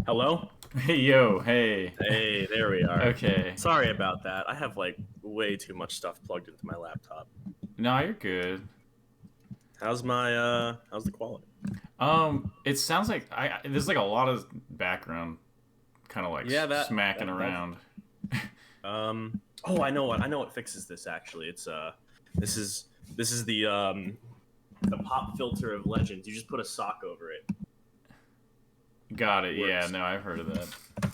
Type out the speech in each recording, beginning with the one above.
Hello? Hey, yo, hey. Hey, there we are. Okay. Sorry about that. I have like way too much stuff plugged into my laptop. No, you're good. How's the quality? It sounds like there's like a lot of background kind of like Yeah, smacking that around. oh, I know what fixes this actually. This is this is the pop filter of legends. You just put a sock over it. Got it. Yeah, Works. no, I've heard of that.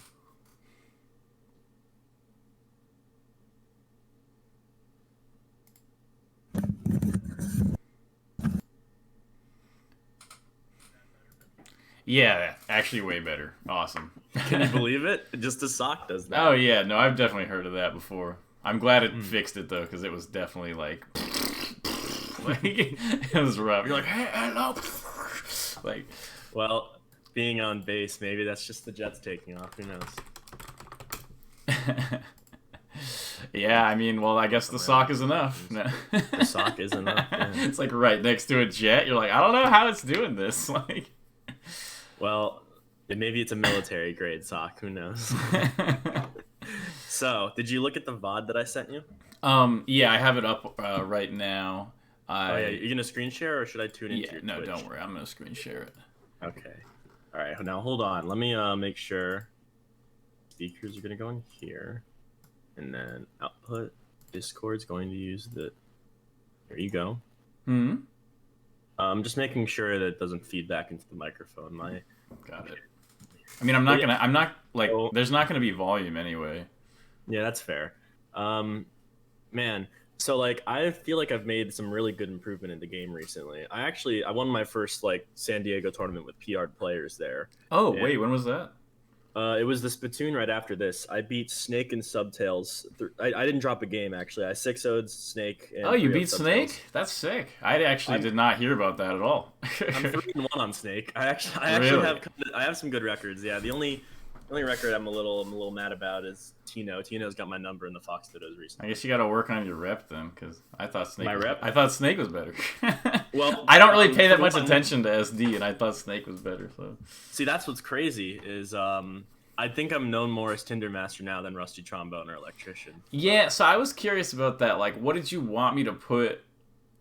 Yeah, actually way better. Awesome. Can you believe it? Just a sock does Oh that. yeah, no, I've definitely heard of that before. I'm glad it Hmm. fixed it though, because it was definitely like, like it was rough. You're like, hey, hello, like, Well, being on base, maybe that's just the Jets taking off. Who knows? yeah, I mean, well, I guess the Somewhere in sock the is enough. No. The sock is enough. Yeah. It's like right next to a jet. You're like, I don't know how it's doing this. Like, Well, maybe it's a military grade sock. Who knows? So, did you look at the VOD that I sent you? yeah, I have it up right now. Oh yeah, I you gonna screen share or should I tune into Yeah, your no, Twitch? don't worry. I'm gonna screen share it. Okay. All right. Now hold on. Let me make sure speakers are gonna go in here, and then output. Discord's going to use the. There you go. Hmm. I'm just making sure that it doesn't feed back into the microphone. My. Got it. I mean, But yeah, I'm not like. so, There's not gonna be volume anyway. yeah, that's fair. Um, Man, so like I feel like I've made some really good improvement in the game recently. I won my first like San Diego tournament with PR'd players there. Oh And wait, when was that? it was the Splatoon right after this. I beat Snake and Subtails. I didn't drop a game actually. I 6-0'd Snake Oh, and you 3-0'd beat Subtails. Snake? That's sick. I actually I'm did not hear about that at all. I'm 3-1 on Snake. I actually Really? have I have some good records. Yeah, the only record I'm a little mad about is Tino. Tino's got my number in the Fox Dodos I recently. guess you got to work on your rep then, because My rep. I thought Snake was better. Well, I don't really pay for that much one, attention to SD, and I thought Snake was better. So see, that's what's crazy is I think I'm known more as TinderMaster now than Rusty Trombone or Electrician. yeah, so I was curious about that. Like, what did you want me to put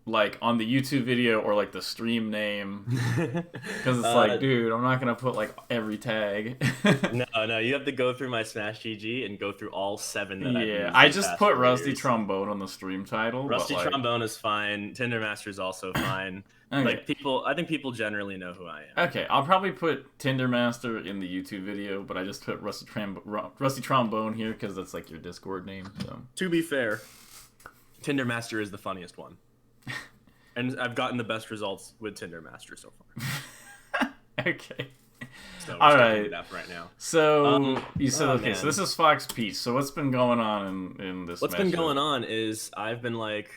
like on the YouTube video or like the stream name? Because it's like, uh, dude, I'm not gonna put like every tag. no, you have to go through my Smash GG and go through all 7 that I've Yeah, used I in the just past put 4 Rusty years. Trombone on the stream title, but Rusty like, Trombone is fine. TinderMaster is also fine. okay. Like I think people generally know who I am. Okay, I'll probably put TinderMaster in the YouTube video, but I just put Rusty Trombone here because that's like your Discord name. So To be fair, TinderMaster is the funniest one, and I've gotten the best results with TinderMaster so far. okay, So all sticking right. with that for right now. So you said Oh okay. So man, this is Fox Peach. So what's been going on in this what's been matchup? going on is I've been like,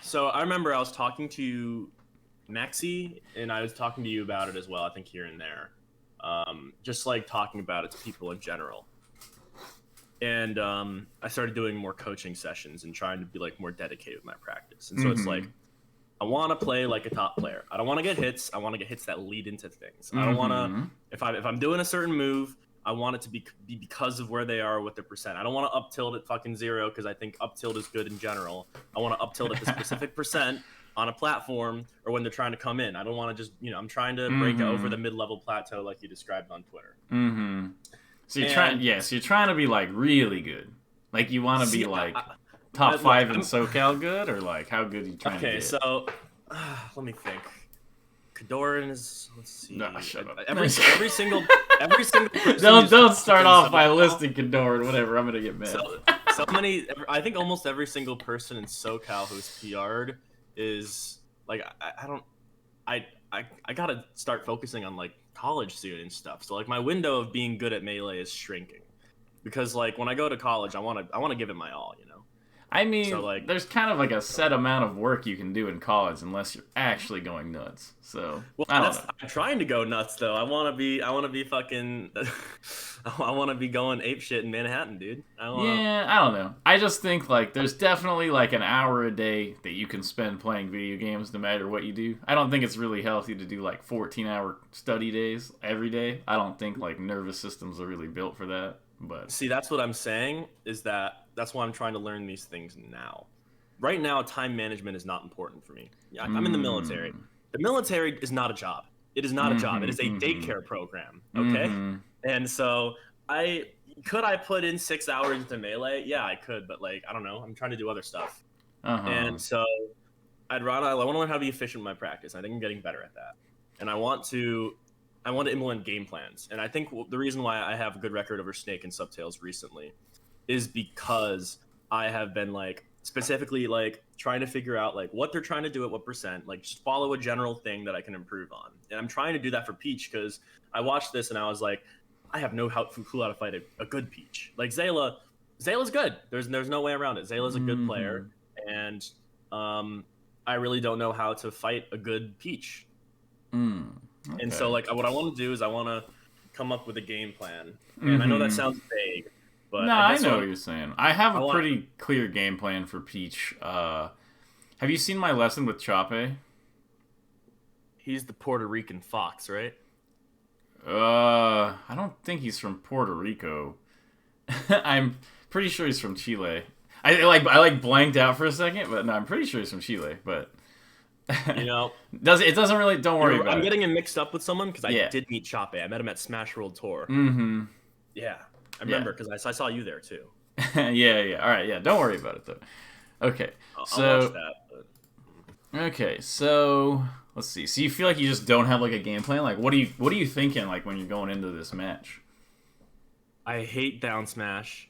so I remember I was talking to Maxi, and I was talking to you about it as well. I think here and there, just like talking about it to people in general. And I started doing more coaching sessions and trying to be like more dedicated with my practice. And so it's like Mm-hmm. I want to play like a top player. I don't want to get hits. I want to get hits that lead into things. I don't want to Mm-hmm. if I'm doing a certain move, I want it to be because of where they are with their percent. I don't want to up tilt at fucking 0 because I think up tilt is good in general. I want to up tilt at the specific percent on a platform or when they're trying to come in. I don't want to just I'm trying to break over Mm-hmm. the mid-level plateau like you described on Twitter. Mm-hmm. So you're trying, And yeah. So you're trying to be like really good. Like you want to be see, like I top look, five in SoCal good, or like how good are you trying to okay, get? so let me think. Kadoran is let's see. Nah, shut up. Every single person Don't start in off by SoCal, listing Kador or whatever. I'm gonna get mad. so many. I think almost every single person in SoCal who's PR'd is like I don't I gotta start focusing on like college soon and stuff. So like my window of being good at melee is shrinking because like when I go to college, I wanna give it my all. I So mean, like, there's kind of like a set amount of work you can do in college unless you're actually going nuts. So well, I don't that's know. I'm trying to go nuts though. I want to be fucking, I want to be going ape shit in Manhattan, dude. I want to. Yeah, I don't know. I just think like there's definitely like an hour a day that you can spend playing video games no matter what you do. I don't think it's really healthy to do like 14-hour study days every day. I don't think like nervous systems are really built for that. But See, that's what I'm saying. Is that that's why I'm trying to learn these things now. Right now, time management is not important for me. Yeah, I'm in the military. mm, The military is not a job. It is not a job. It is a mm-hmm. daycare program. Okay, Mm-hmm. and so I could I put in 6 hours into melee? Yeah, I could, but like I don't know. I'm trying to do other stuff, Uh-huh. and so I want to learn how to be efficient in my practice. I think I'm getting better at that, and I want to implement game plans. And I think the reason why I have a good record over Snake and Subtails recently is because I have been like specifically like trying to figure out like what they're trying to do at what percent, like just follow a general thing that I can improve on. And I'm trying to do that for Peach because I watched this and I was like, I have no clue how to fight a good Peach. Like Zayla's good. There's no way around it. Zayla's a good Mm-hmm. player, and um, I really don't know how to fight a good Peach. Mm. And Okay. so like what I want to do is I want to come up with a game plan. And I know that Mm-hmm. sounds vague, but No, I I guess know what what you're saying. I have I a want pretty clear game plan for Peach. Have you seen my lesson with Chape? he's the Puerto Rican fox, right? I don't think he's from Puerto Rico. I'm pretty sure he's from Chile. I blanked out for a second, but no, I'm pretty sure he's from Chile. But You know, doesn't really. Don't worry about I'm it. getting him mixed up with someone because I Yeah. did meet Chape. I met him at Smash World Tour. Mm-hmm. Yeah, I Yeah. remember because I saw you there too. Yeah. Yeah. All right. Yeah. Don't worry about it though. Okay. I'll watch So that. But okay. So let's see. So you feel like you just don't have like a game plan? Like what are you thinking like when you're going into this match? I hate down smash.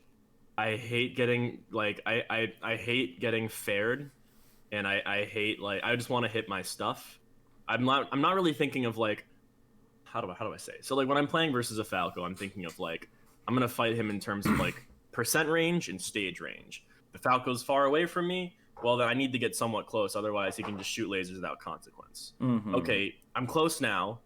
I hate getting like I hate getting fared, and I hate like I just want to hit my stuff. I'm not really thinking of like how do I say? So like when I'm playing versus a Falco, I'm thinking of like I'm gonna fight him in terms of like percent range and stage range. The Falco's far away from me. Well, then I need to get somewhat close. Otherwise, he can just shoot lasers without consequence. Mm-hmm. Okay, I'm close now,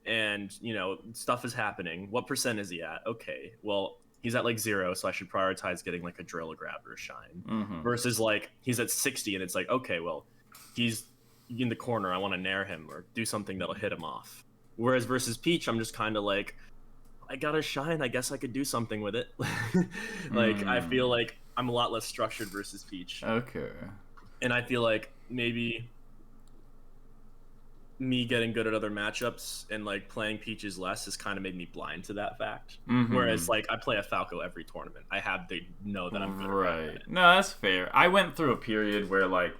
and you know stuff is happening. What percent is he at? Okay, well he's at like 0, so I should prioritize getting like a drill, a grab, or a shine. Mm-hmm. Versus like he's at 60, and it's like okay, well he's in the corner. I want to nair him or do something that'll hit him off. Whereas versus Peach, I'm just kind of like, I got a shine. I guess I could do something with it. Like I feel Mm. like I'm a lot less structured versus Peach, Okay. and I feel like maybe me getting good at other matchups and like playing Peaches less has kind of made me blind to that fact. Mm-hmm. Whereas like I play a Falco every tournament. I have to know that I'm good Right. at it. No, that's fair. I went through a period where like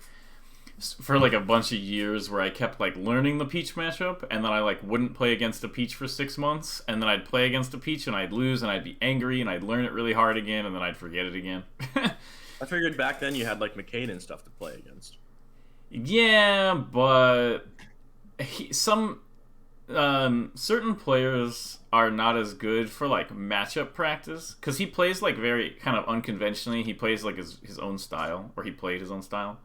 for like a bunch of years where I kept like learning the Peach matchup and then I like wouldn't play against a Peach for 6 months and then I'd play against a Peach and I'd lose and I'd be angry and I'd learn it really hard again and then I'd forget it again. I figured back then you had like McCain and stuff to play against. Yeah, but some certain players are not as good for like matchup practice because he plays like very kind of unconventionally. He plays like his own style, or he played his own style,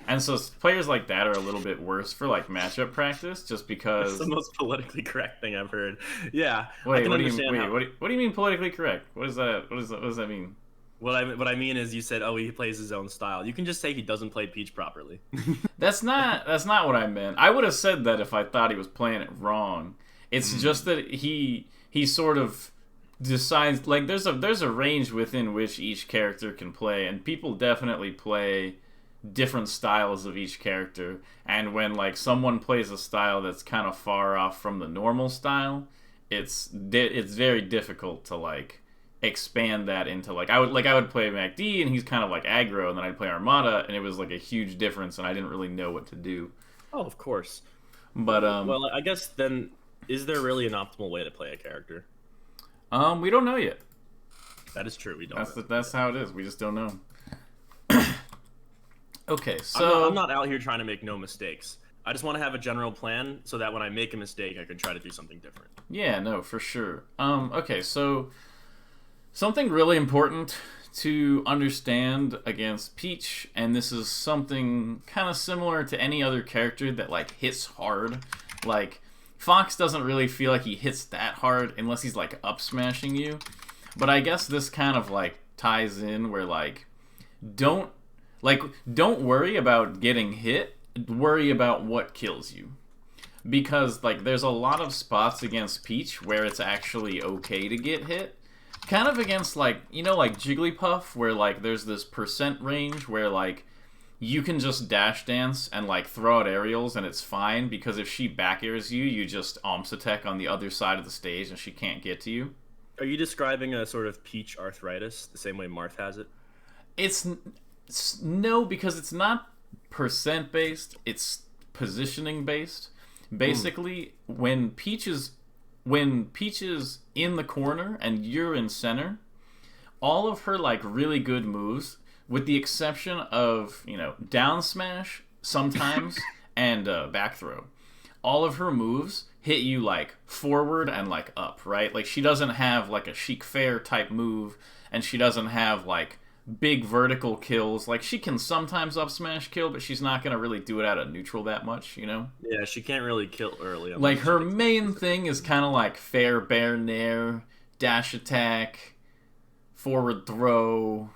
and so players like that are a little bit worse for like matchup practice, just That's the because. most politically correct thing I've heard. Yeah, I Wait, can what do you understand wait? how. What do you mean politically correct? What is that? What does that mean? What I mean is you said, oh, he plays his own style. You can just say he doesn't play Peach properly. That's not what I meant. I would have said that if I thought he was playing it wrong. It's just that he sort of decides like there's a range within which each character can play, and people definitely play different styles of each character. And when like someone plays a style that's kind of far off from the normal style, it's very difficult to like expand that into like I would play MacD and he's kind of like aggro, and then I'd play Armada and it was like a huge difference and I didn't really know what to do. Oh, of course. But Well, I guess then, is there really an optimal way to play a character? we don't know yet. That is true. We don't know. That's how it is. We just don't know. Okay, I'm so not out here trying to make no mistakes. I just want to have a general plan so that when I make a mistake, I can try to do something different. yeah, no, for sure. Okay, so something really important to understand against Peach, and this is something kind of similar to any other character that like hits hard. Like Fox doesn't really feel like he hits that hard unless he's like up smashing you. But I guess this kind of like ties in where like don't worry about getting hit, worry about what kills you. Because like there's a lot of spots against Peach where it's actually okay to get hit. Kind of against like, you know, like Jigglypuff, where like there's this percent range where like you can just dash dance and like throw out aerials and it's fine, because if she back airs you, you just Omps attack on the other side of the stage and she can't get to you. Are you describing a sort of Peach arthritis, the same way Marth has it? It's no, because it's not percent based, it's positioning based. Basically, when Peach is in the corner and you're in center, all of her like really good moves, with the exception of, you know, down smash sometimes and back throw, all of her moves hit you like forward and like up, right? Like she doesn't have like a Chic Fair type move, and she doesn't have like big vertical kills. Like she can sometimes up smash kill, but she's not gonna really do it out of neutral that much, you know? Yeah, she can't really kill early. Like her main thing is kind of like fair bear nair, dash attack, forward throw,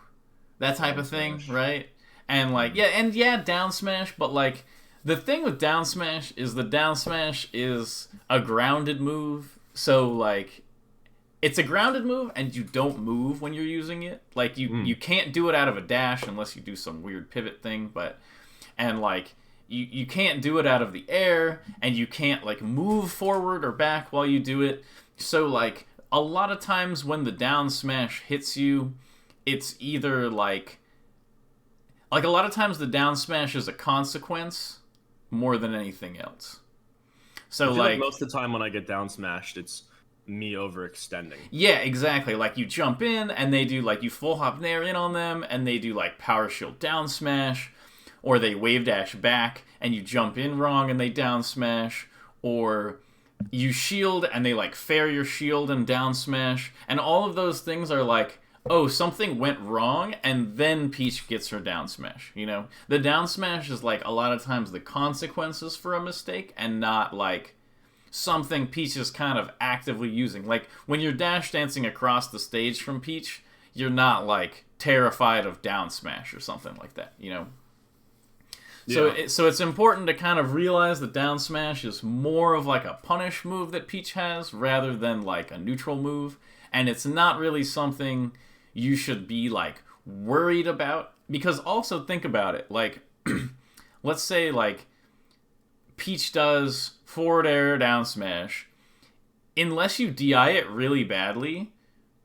that type of thing, right? And like yeah, down smash, but like the thing with down smash is the down smash is a grounded move, so like it's a grounded move, and you don't move when you're using it. Like you can't do it out of a dash unless you do some weird pivot thing, and like you can't do it out of the air, and you can't like move forward or back while you do it. So like a lot of times when the down smash hits you, it's either like a lot of times the down smash is a consequence more than anything else. So I feel like most of the time when I get down smashed, it's me overextending. Yeah, exactly. Like you jump in and they do like you full hop nair in on them, and they do like power shield down smash, or they wave dash back and you jump in wrong and they down smash, or you shield and they like fair your shield and down smash, and all of those things are like, oh, something went wrong, and then Peach gets her down smash, you know? The down smash is like a lot of times the consequences for a mistake, and not like something Peach is kind of actively using. Like when you're dash dancing across the stage from Peach, you're not like terrified of down smash or something like that, you know? Yeah. So it's important to kind of realize that down smash is more of like a punish move that Peach has rather than like a neutral move, and it's not really something you should be like worried about, because also think about it, like let's say like Peach does forward air down smash. Unless you DI it really badly,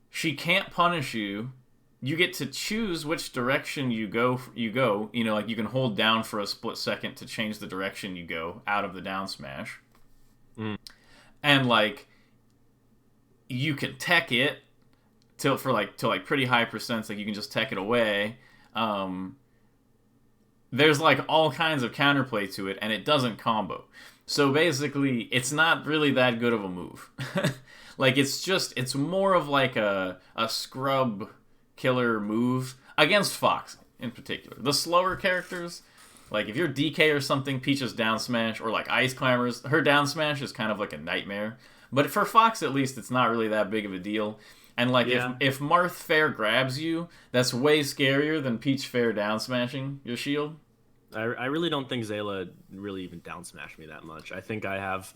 she can't punish you. You get to choose which direction you go. You know, like you can hold down for a split second to change the direction you go out of the down smash. And like you can tech it till pretty high percents. Like you can just tech it away. There's like all kinds of counterplay to it, and it doesn't combo. So basically, it's not really that good of a move. Like it's more of like a scrub killer move against Fox in particular. The slower characters, like if you're DK or something, Peach's down smash, or like Ice Climbers, her down smash is kind of like a nightmare. But for Fox, at least, it's not really that big of a deal. And like if Marth Fair grabs you, that's way scarier than Peach Fair down smashing your shield. I really don't think Zayla really even down smashed me that much. I think I have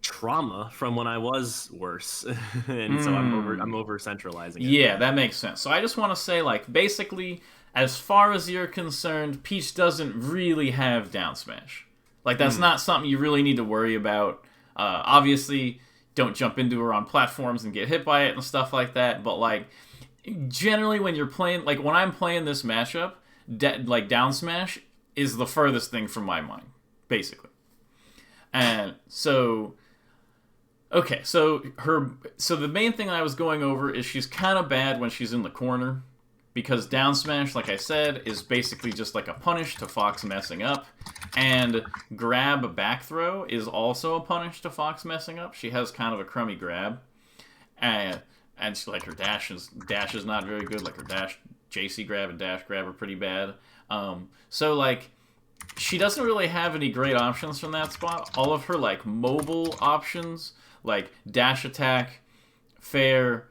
trauma from when I was worse, and so I'm over centralizing it. Yeah, that makes sense. So I just want to say, like, basically, as far as you're concerned, Peach doesn't really have down smash. Like, that's not something you really need to worry about. Obviously, don't jump into her on platforms and get hit by it and stuff like that. But like, generally, when you're playing, like when I'm playing this matchup, like down smash is the furthest thing from my mind, basically. And so, okay, so the main thing I was going over is she's kind of bad when she's in the corner, because down smash, like I said, is basically just like a punish to Fox messing up, and grab back throw is also a punish to Fox messing up. She has kind of a crummy grab, and and she, like her dash is not very good. Like her dash, JC grab and dash grab are pretty bad. So like she doesn't really have any great options from that spot. All of her like mobile options, like dash attack, fair,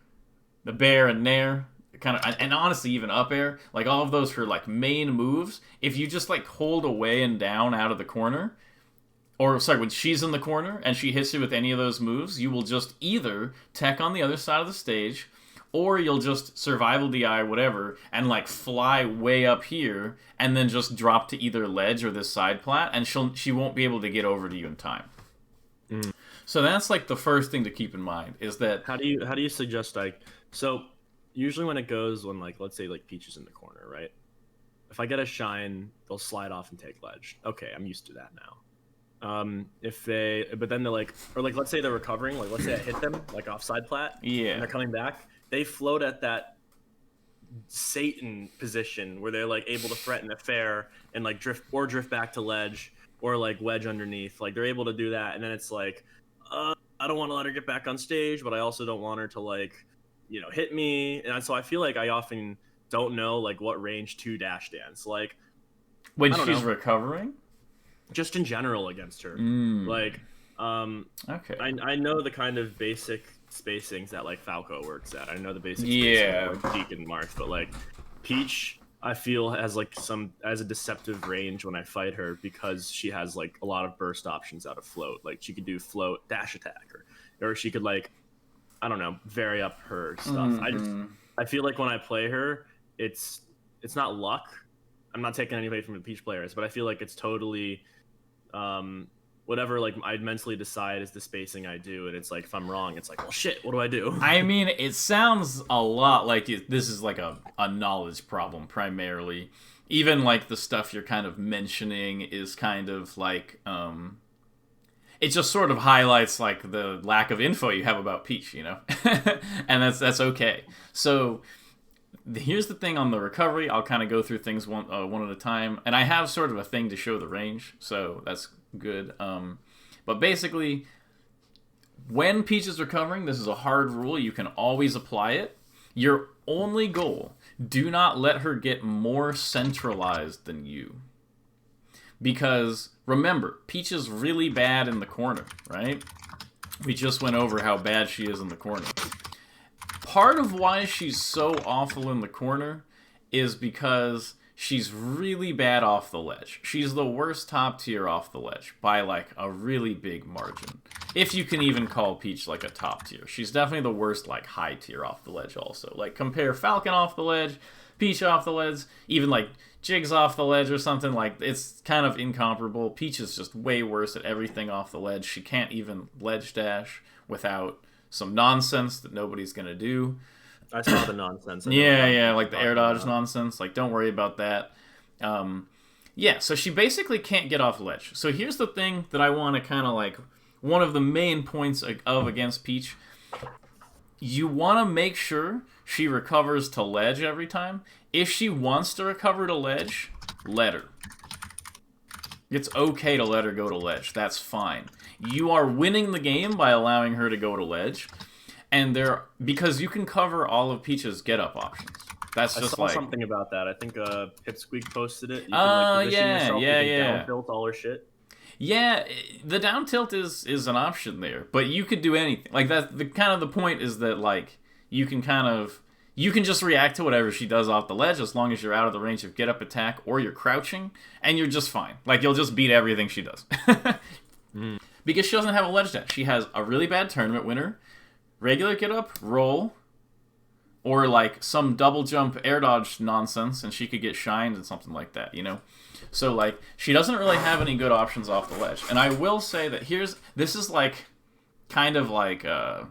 the bear and nair, kind of, and honestly even up air, like all of those her like main moves. If you just like hold away and down out of the corner, or sorry, when she's in the corner and she hits you with any of those moves, you will just either tech on the other side of the stage, or you'll just survival DI whatever and like fly way up here and then just drop to either ledge or this side plat, and she won't be able to get over to you in time. So that's like the first thing to keep in mind is that how do you suggest like, so usually when it goes, when like let's say like Peach is in the corner, right? If I get a shine, they'll slide off and take ledge. Okay, I'm used to that now. But then they're like, or like let's say they're recovering, like let's say I hit them like offside plat, yeah, and they're coming back, they float at that Satan position where they're like able to threaten a fair and like drift back to ledge or like wedge underneath. Like they're able to do that, and then it's like, I don't want to let her get back on stage, but I also don't want her to like, you know, hit me. And so I feel like I often don't know like what range to dash dance. Like when she's recovering, just in general against her. Like, okay, I know the kind of basic spacings that like Falco works at. I know the basic yeah, spacing like Deacon marks, but like Peach, I feel has like a deceptive range when I fight her because she has like a lot of burst options out of float. Like she could do float dash attack, or she could like, I don't know, vary up her stuff. I feel like when I play her, it's not luck. I'm not taking anything from the Peach players, but I feel like it's totally whatever like I'd mentally decide is the spacing I do, and it's like if I'm wrong, it's like, well shit, what do I do? I mean, it sounds a lot like this is like a knowledge problem primarily. Even like the stuff you're kind of mentioning is kind of like it just sort of highlights like the lack of info you have about Peach, you know? And that's okay. So here's the thing on the recovery. I'll kind of go through things one at a time, and I have sort of a thing to show the range, so that's good. But basically, when Peach is recovering, this is a hard rule. You can always apply it. Your only goal, do not let her get more centralized than you. Because, remember, Peach is really bad in the corner, right? We just went over how bad she is in the corner. Part of why she's so awful in the corner is because she's really bad off the ledge. She's the worst top tier off the ledge by like a really big margin. If you can even call Peach like a top tier. She's definitely the worst like high tier off the ledge also. Like compare Falcon off the ledge, Peach off the ledge, even like Jig's off the ledge or something. Like it's kind of incomparable. Peach is just way worse at everything off the ledge. She can't even ledge dash without some nonsense that nobody's gonna do. I saw the nonsense. Yeah, like the air dodge nonsense. Like, don't worry about that. Yeah, so she basically can't get off ledge. So here's the thing that I want to kind of like, one of the main points of against Peach. You want to make sure she recovers to ledge every time. If she wants to recover to ledge, let her. It's okay to let her go to ledge. That's fine. You are winning the game by allowing her to go to ledge, and because you can cover all of Peach's get-up options. That's just I saw like something about that. I think Pipsqueak posted it. You can, like, position yourself, you can down tilt all her shit. Yeah, the down tilt is an option there, but you could do anything. Like that's the kind of the point is that like you can just react to whatever she does off the ledge as long as you're out of the range of get up attack or you're crouching, and you're just fine. Like you'll just beat everything she does. Because she doesn't have a ledge dash. She has a really bad tournament winner, regular get up, roll, or like some double jump air dodge nonsense, and she could get shined and something like that, you know? So like she doesn't really have any good options off the ledge. And I will say that this is like kind of like a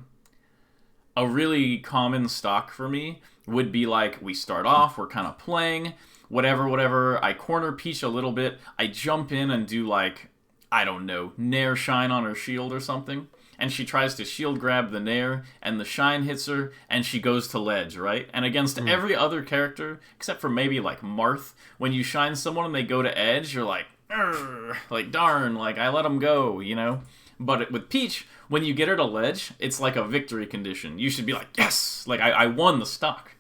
really common stock for me would be like we start off, we're kind of playing, whatever, I corner Peach a little bit, I jump in and do like, I don't know, Nair shine on her shield or something, and she tries to shield grab the Nair, and the shine hits her, and she goes to ledge, right? And against every other character, except for maybe like Marth, when you shine someone and they go to edge, you're like, darn, like I let them go, you know? But with Peach, when you get her to ledge, it's like a victory condition. You should be like, yes, like I won the stock.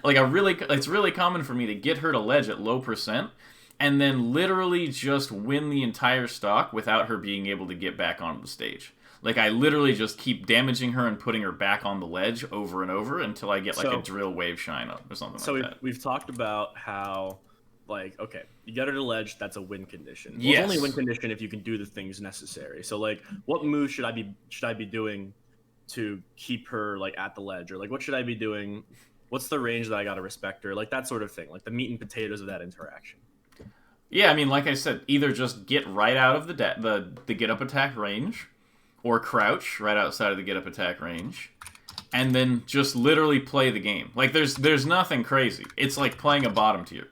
Like it's really common for me to get her to ledge at low percent, and then literally just win the entire stock without her being able to get back onto the stage. Like, I literally just keep damaging her and putting her back on the ledge over and over until I get, like, a drill wave shine up or something like that. So we've talked about how, like, okay, you get her to ledge, that's a win condition. Well, Yes. It's only a win condition if you can do the things necessary. So, like, what moves should I be doing to keep her, like, at the ledge? Or, like, what should I be doing? What's the range that I gotta respect her? Like, that sort of thing. Like, the meat and potatoes of that interaction. Yeah, I mean, like I said, either just get right out of the get-up attack range, or crouch right outside of the get-up attack range, and then just literally play the game. Like, there's nothing crazy. It's like playing a bottom tier.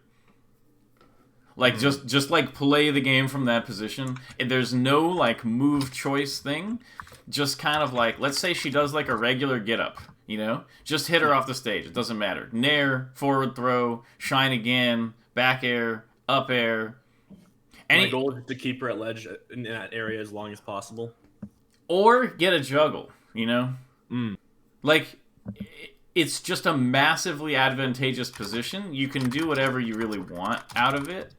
Like, just like, play the game from that position. There's no, like, move choice thing. Just kind of like, let's say she does, like, a regular get-up, you know? Just hit her off the stage. It doesn't matter. Nair, forward throw, shine again, back air, up air. My goal is to keep her at ledge in that area as long as possible. Or get a juggle, you know? Like, it's just a massively advantageous position. You can do whatever you really want out of it.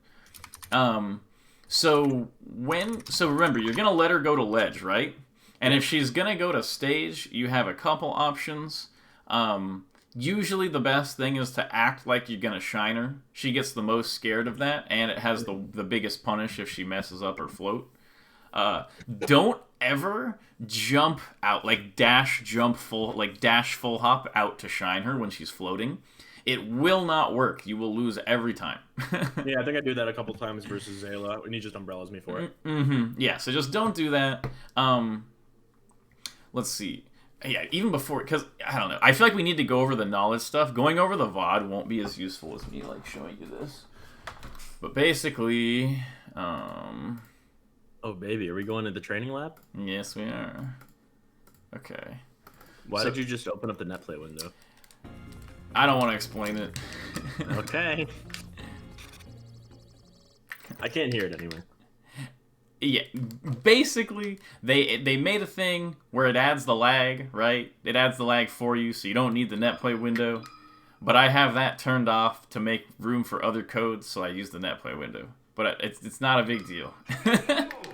So remember, you're gonna let her go to ledge, right? And if she's gonna go to stage, you have a couple options. Usually the best thing is to act like you're gonna shine her. She gets the most scared of that, and it has the biggest punish if she messes up her float. Don't ever jump out, like dash full hop out to shine her when she's floating. It will not work. You will lose every time. Yeah, I think I do that a couple times versus Zayla, and he just umbrellas me for it. Yeah, so just don't do that. Let's see. Yeah, even before, because, I don't know. I feel like we need to go over the knowledge stuff. Going over the VOD won't be as useful as me, like, showing you this. But basically, Oh, baby, are we going to the training lab? yes, we are. Okay. Why did you just open up the netplay window? I don't want to explain it. Okay. I can't hear it anyway. Yeah, basically, they made a thing where it adds the lag, right? It adds the lag for you, so you don't need the netplay window. But I have that turned off to make room for other codes, so I use the netplay window. But it's not a big deal.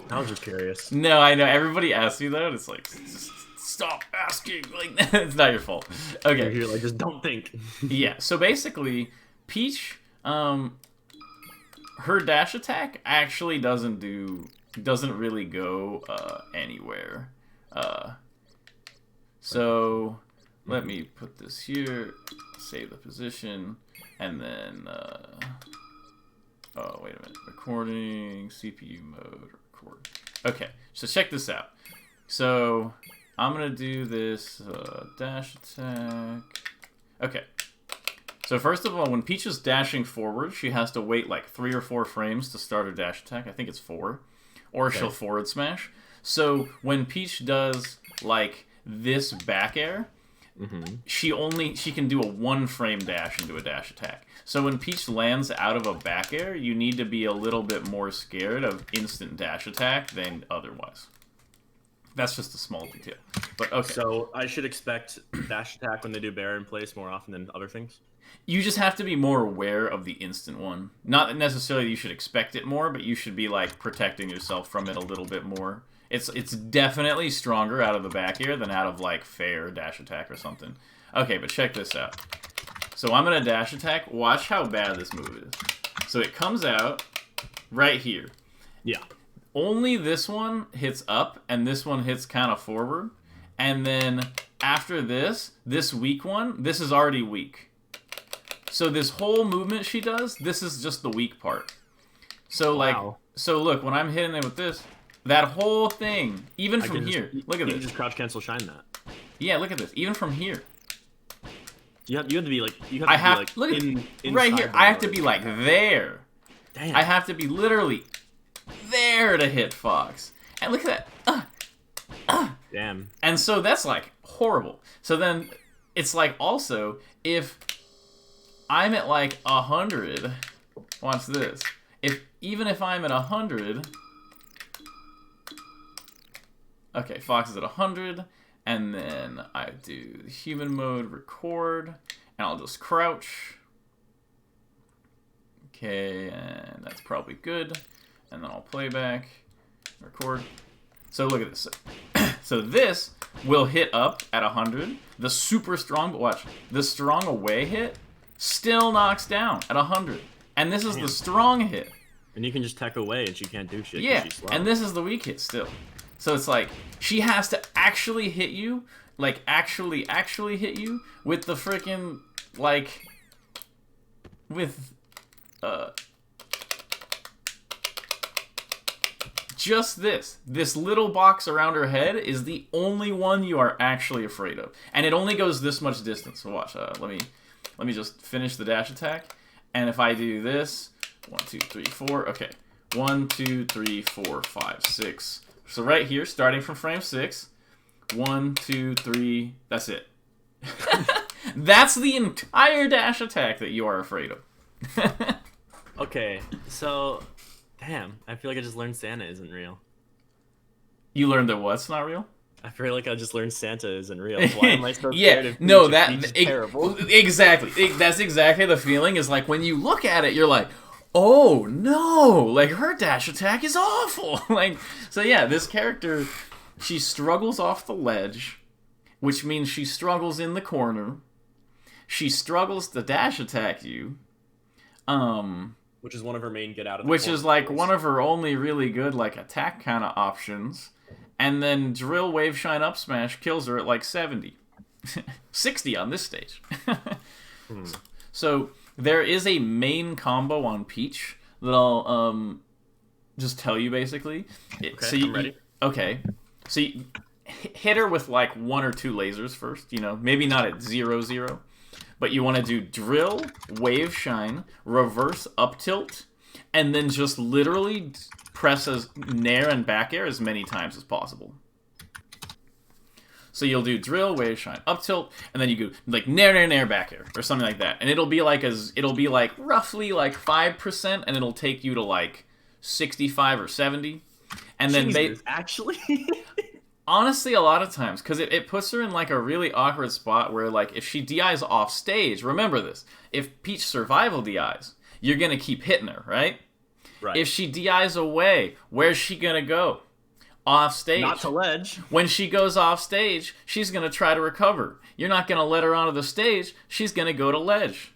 I was just curious. No, I know. Everybody asks you that. It's like, just stop asking. Like, it's not your fault. Okay. You're like, just don't think. Yeah, so basically, Peach, her dash attack actually doesn't really go anywhere. So let me put this here, save the position, and then oh, wait a minute, recording, CPU mode, record. Okay, so check this out. So I'm gonna do this dash attack. Okay. So first of all, when Peach is dashing forward, she has to wait like 3 or 4 frames to start her dash attack. I think it's 4. Or she'll forward smash. So when Peach does like this back air, she can do a 1-frame dash into a dash attack. So when Peach lands out of a back air, you need to be a little bit more scared of instant dash attack than otherwise. That's just a small detail. But okay. So I should expect dash attack when they do bear in place more often than other things? You just have to be more aware of the instant one. Not that necessarily you should expect it more, but you should be like protecting yourself from it a little bit more. It's definitely stronger out of the back air than out of like fair dash attack or something. Okay, but check this out. So I'm gonna dash attack. Watch how bad this move is. So it comes out right here. Yeah. Only this one hits up, and this one hits kind of forward. And then after this weak one, this is already weak. So this whole movement she does, this is just the weak part. So like, so look, when I'm hitting it with this, that whole thing, even from here, look at this. You can just crouch cancel shine that. Yeah, look at this. Even from here. You have to be like, look at right here. I have to be like there. Damn. I have to be literally there to hit Fox. And look at that. Damn. And so that's like horrible. So then it's like also if I'm at like 100, watch this. Even if I'm at 100, Okay, Fox is at 100, and then I do the human mode, record, and I'll just crouch. Okay, and that's probably good. And then I'll play back, record. So look at this. So this will hit up at 100. The super strong, but watch, the strong away hit still knocks down at 100. And this is the strong hit. And you can just tech away and she can't do shit. Yeah, she's slow. and this is the weak hit still. So it's like, she has to actually hit you, like actually hit you with the freaking, like, with, just this little box around her head is the only one you are actually afraid of, and it only goes this much distance. So watch. Let me just finish the dash attack, and if I do this, 1, 2, 3, 4. Okay, 1, 2, 3, 4, 5, 6. So right here, starting from frame 6, 1, 2, 3. That's it. That's the entire dash attack that you are afraid of. Okay, so, damn, I feel like I just learned Santa isn't real. You learned that what's not real? I feel like I just learned Santa isn't real. Why am I so yeah, scared of no, Peach? Peach is terrible. Exactly. That's exactly the feeling. Is like when you look at it, you're like, oh no, like her dash attack is awful. Like, so yeah, this character, she struggles off the ledge, which means she struggles in the corner. She struggles to dash attack you. Which is one of her main get out of the Which is like skills. one of her only really good like attack kind of options. And then drill, wave, shine, up smash kills her at like 70. 60 on this stage. So there is a main combo on Peach that I'll just tell you basically. Okay, I'm ready. Okay. So you hit her with like 1 or 2 lasers first, you know, maybe not at 0, 0. But you want to do drill, wave, shine, reverse, up tilt, and then just literally press as nair and back air as many times as possible. So you'll do drill, wave, shine, up tilt, and then you go like nair, nair, nair, back air, or something like that. And it'll be like roughly like 5%, and it'll take you to like 65 or 70. And then actually. Honestly, a lot of times, because it puts her in like a really awkward spot where like if she DIs off stage, remember this, if Peach survival DIs, you're going to keep hitting her, right? Right. If she DIs away, where's she going to go? Off stage. Not to ledge. When she goes off stage, she's going to try to recover. You're not going to let her onto the stage, she's going to go to ledge.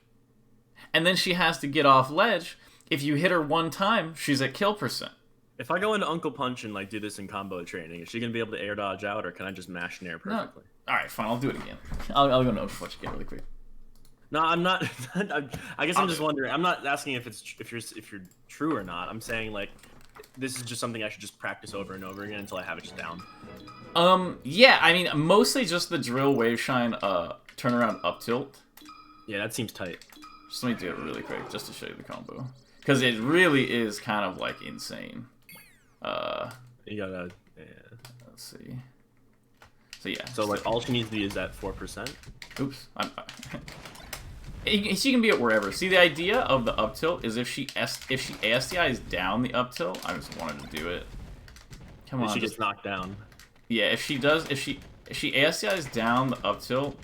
And then she has to get off ledge. If you hit her one time, she's at kill percent. If I go into Uncle Punch and like do this in combo training, is she gonna be able to air dodge out, or can I just mash nair perfectly? No. All right, fine. I'll do it again. I'll go no punch again really quick. No, I'm not. I guess I'm just wondering. I'm not asking if you're true or not. I'm saying like this is just something I should just practice over and over again until I have it just down. Yeah. I mean, mostly just the drill, wave, shine, turnaround, up tilt. Yeah, that seems tight. Just let me do it really quick just to show you the combo, because it really is kind of like insane. You gotta. Yeah. Let's see. So yeah. So like all she needs to be is at 4%. Oops. She can be at wherever. See, the idea of the up tilt is if she ASDIs down the up tilt. I just wanted to do it. Come on. She gets knocked down. Yeah. If she ASDIs down the up tilt,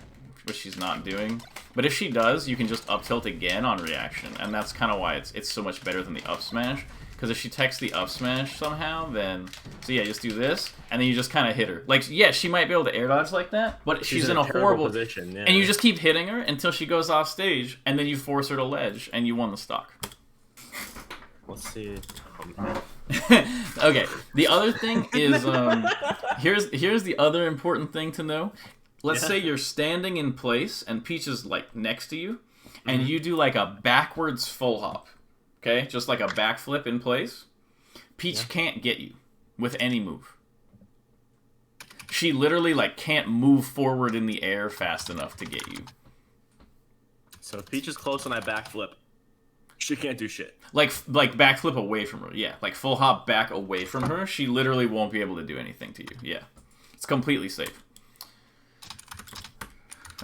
which she's not doing. But if she does, you can just up tilt again on reaction, and that's kind of why it's so much better than the up smash. Because if she techs the up smash somehow, then... So yeah, just do this, and then you just kind of hit her. Like, yeah, she might be able to air dodge like that, but she's in a horrible position. Yeah. And you just keep hitting her until she goes off stage, and then you force her to ledge, and you won the stock. Let's see. Okay, the other thing is... here's the other important thing to know. Let's say you're standing in place, and Peach is, like, next to you, and you do, like, a backwards full hop. Okay, just like a backflip in place. Peach can't get you with any move. She literally like can't move forward in the air fast enough to get you. So if Peach is close and I backflip, she can't do shit. Like backflip away from her. Yeah, like full hop back away from her. She literally won't be able to do anything to you. Yeah, it's completely safe.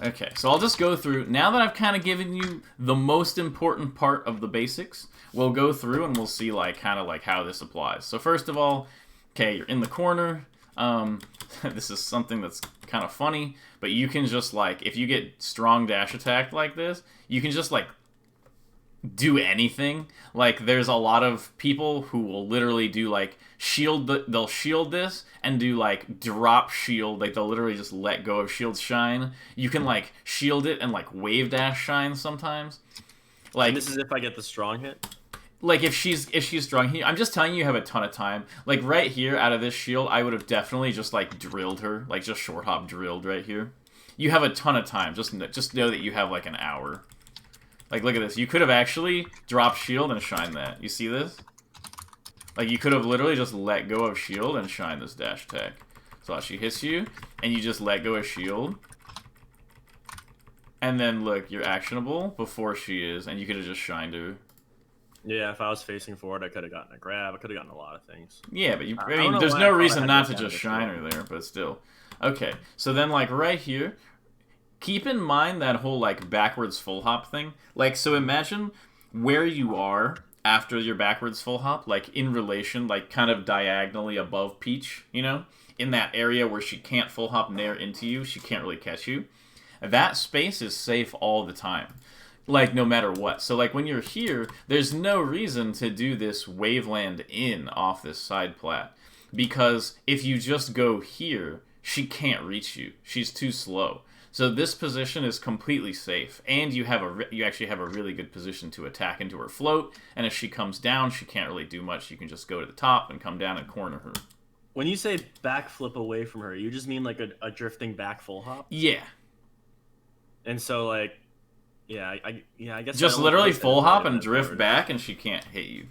Okay, so I'll just go through. Now that I've kind of given you the most important part of the basics, we'll go through and we'll see like kind of like how this applies. So first of all, okay, you're in the corner. This is something that's kind of funny, but you can just, like, if you get strong dash attacked like this, you can just, like, do anything. Like, there's a lot of people who will literally do, like, they'll shield this and do, like, drop shield. Like, they'll literally just let go of shield shine. You can, like, shield it and, like, wave dash shine sometimes. Like, and this is if I get the strong hit? Like, if she's strong, I'm just telling you have a ton of time. Like, right here, out of this shield, I would have definitely just, like, drilled her. Like, just short hop drilled right here. You have a ton of time. Just know that you have, like, an hour. Like, look at this. You could have actually dropped shield and shined that. You see this? Like, you could have literally just let go of shield and shine this dash attack. So she hits you, and you just let go of shield. And then, look, you're actionable before she is, and you could have just shined her. Yeah, if I was facing forward, I could have gotten a grab. I could have gotten a lot of things. Yeah, but I mean, there's no reason not to just shine her there, but still. Okay, so then, like, right here, keep in mind that whole, like, backwards full hop thing. Like, so imagine where you are after your backwards full hop, like, in relation, like, kind of diagonally above Peach, you know? In that area where she can't full hop nair into you, she can't really catch you. That space is safe all the time. Like, no matter what. So, like, when you're here, there's no reason to do this waveland in off this side plat. Because if you just go here, she can't reach you. She's too slow. So this position is completely safe. And you actually have a really good position to attack into her float. And if she comes down, she can't really do much. You can just go to the top and come down and corner her. When you say backflip away from her, you just mean, like, a drifting back full hop? Yeah. And so, like... Yeah, I guess just literally full hop and drift back, and she can't hit you.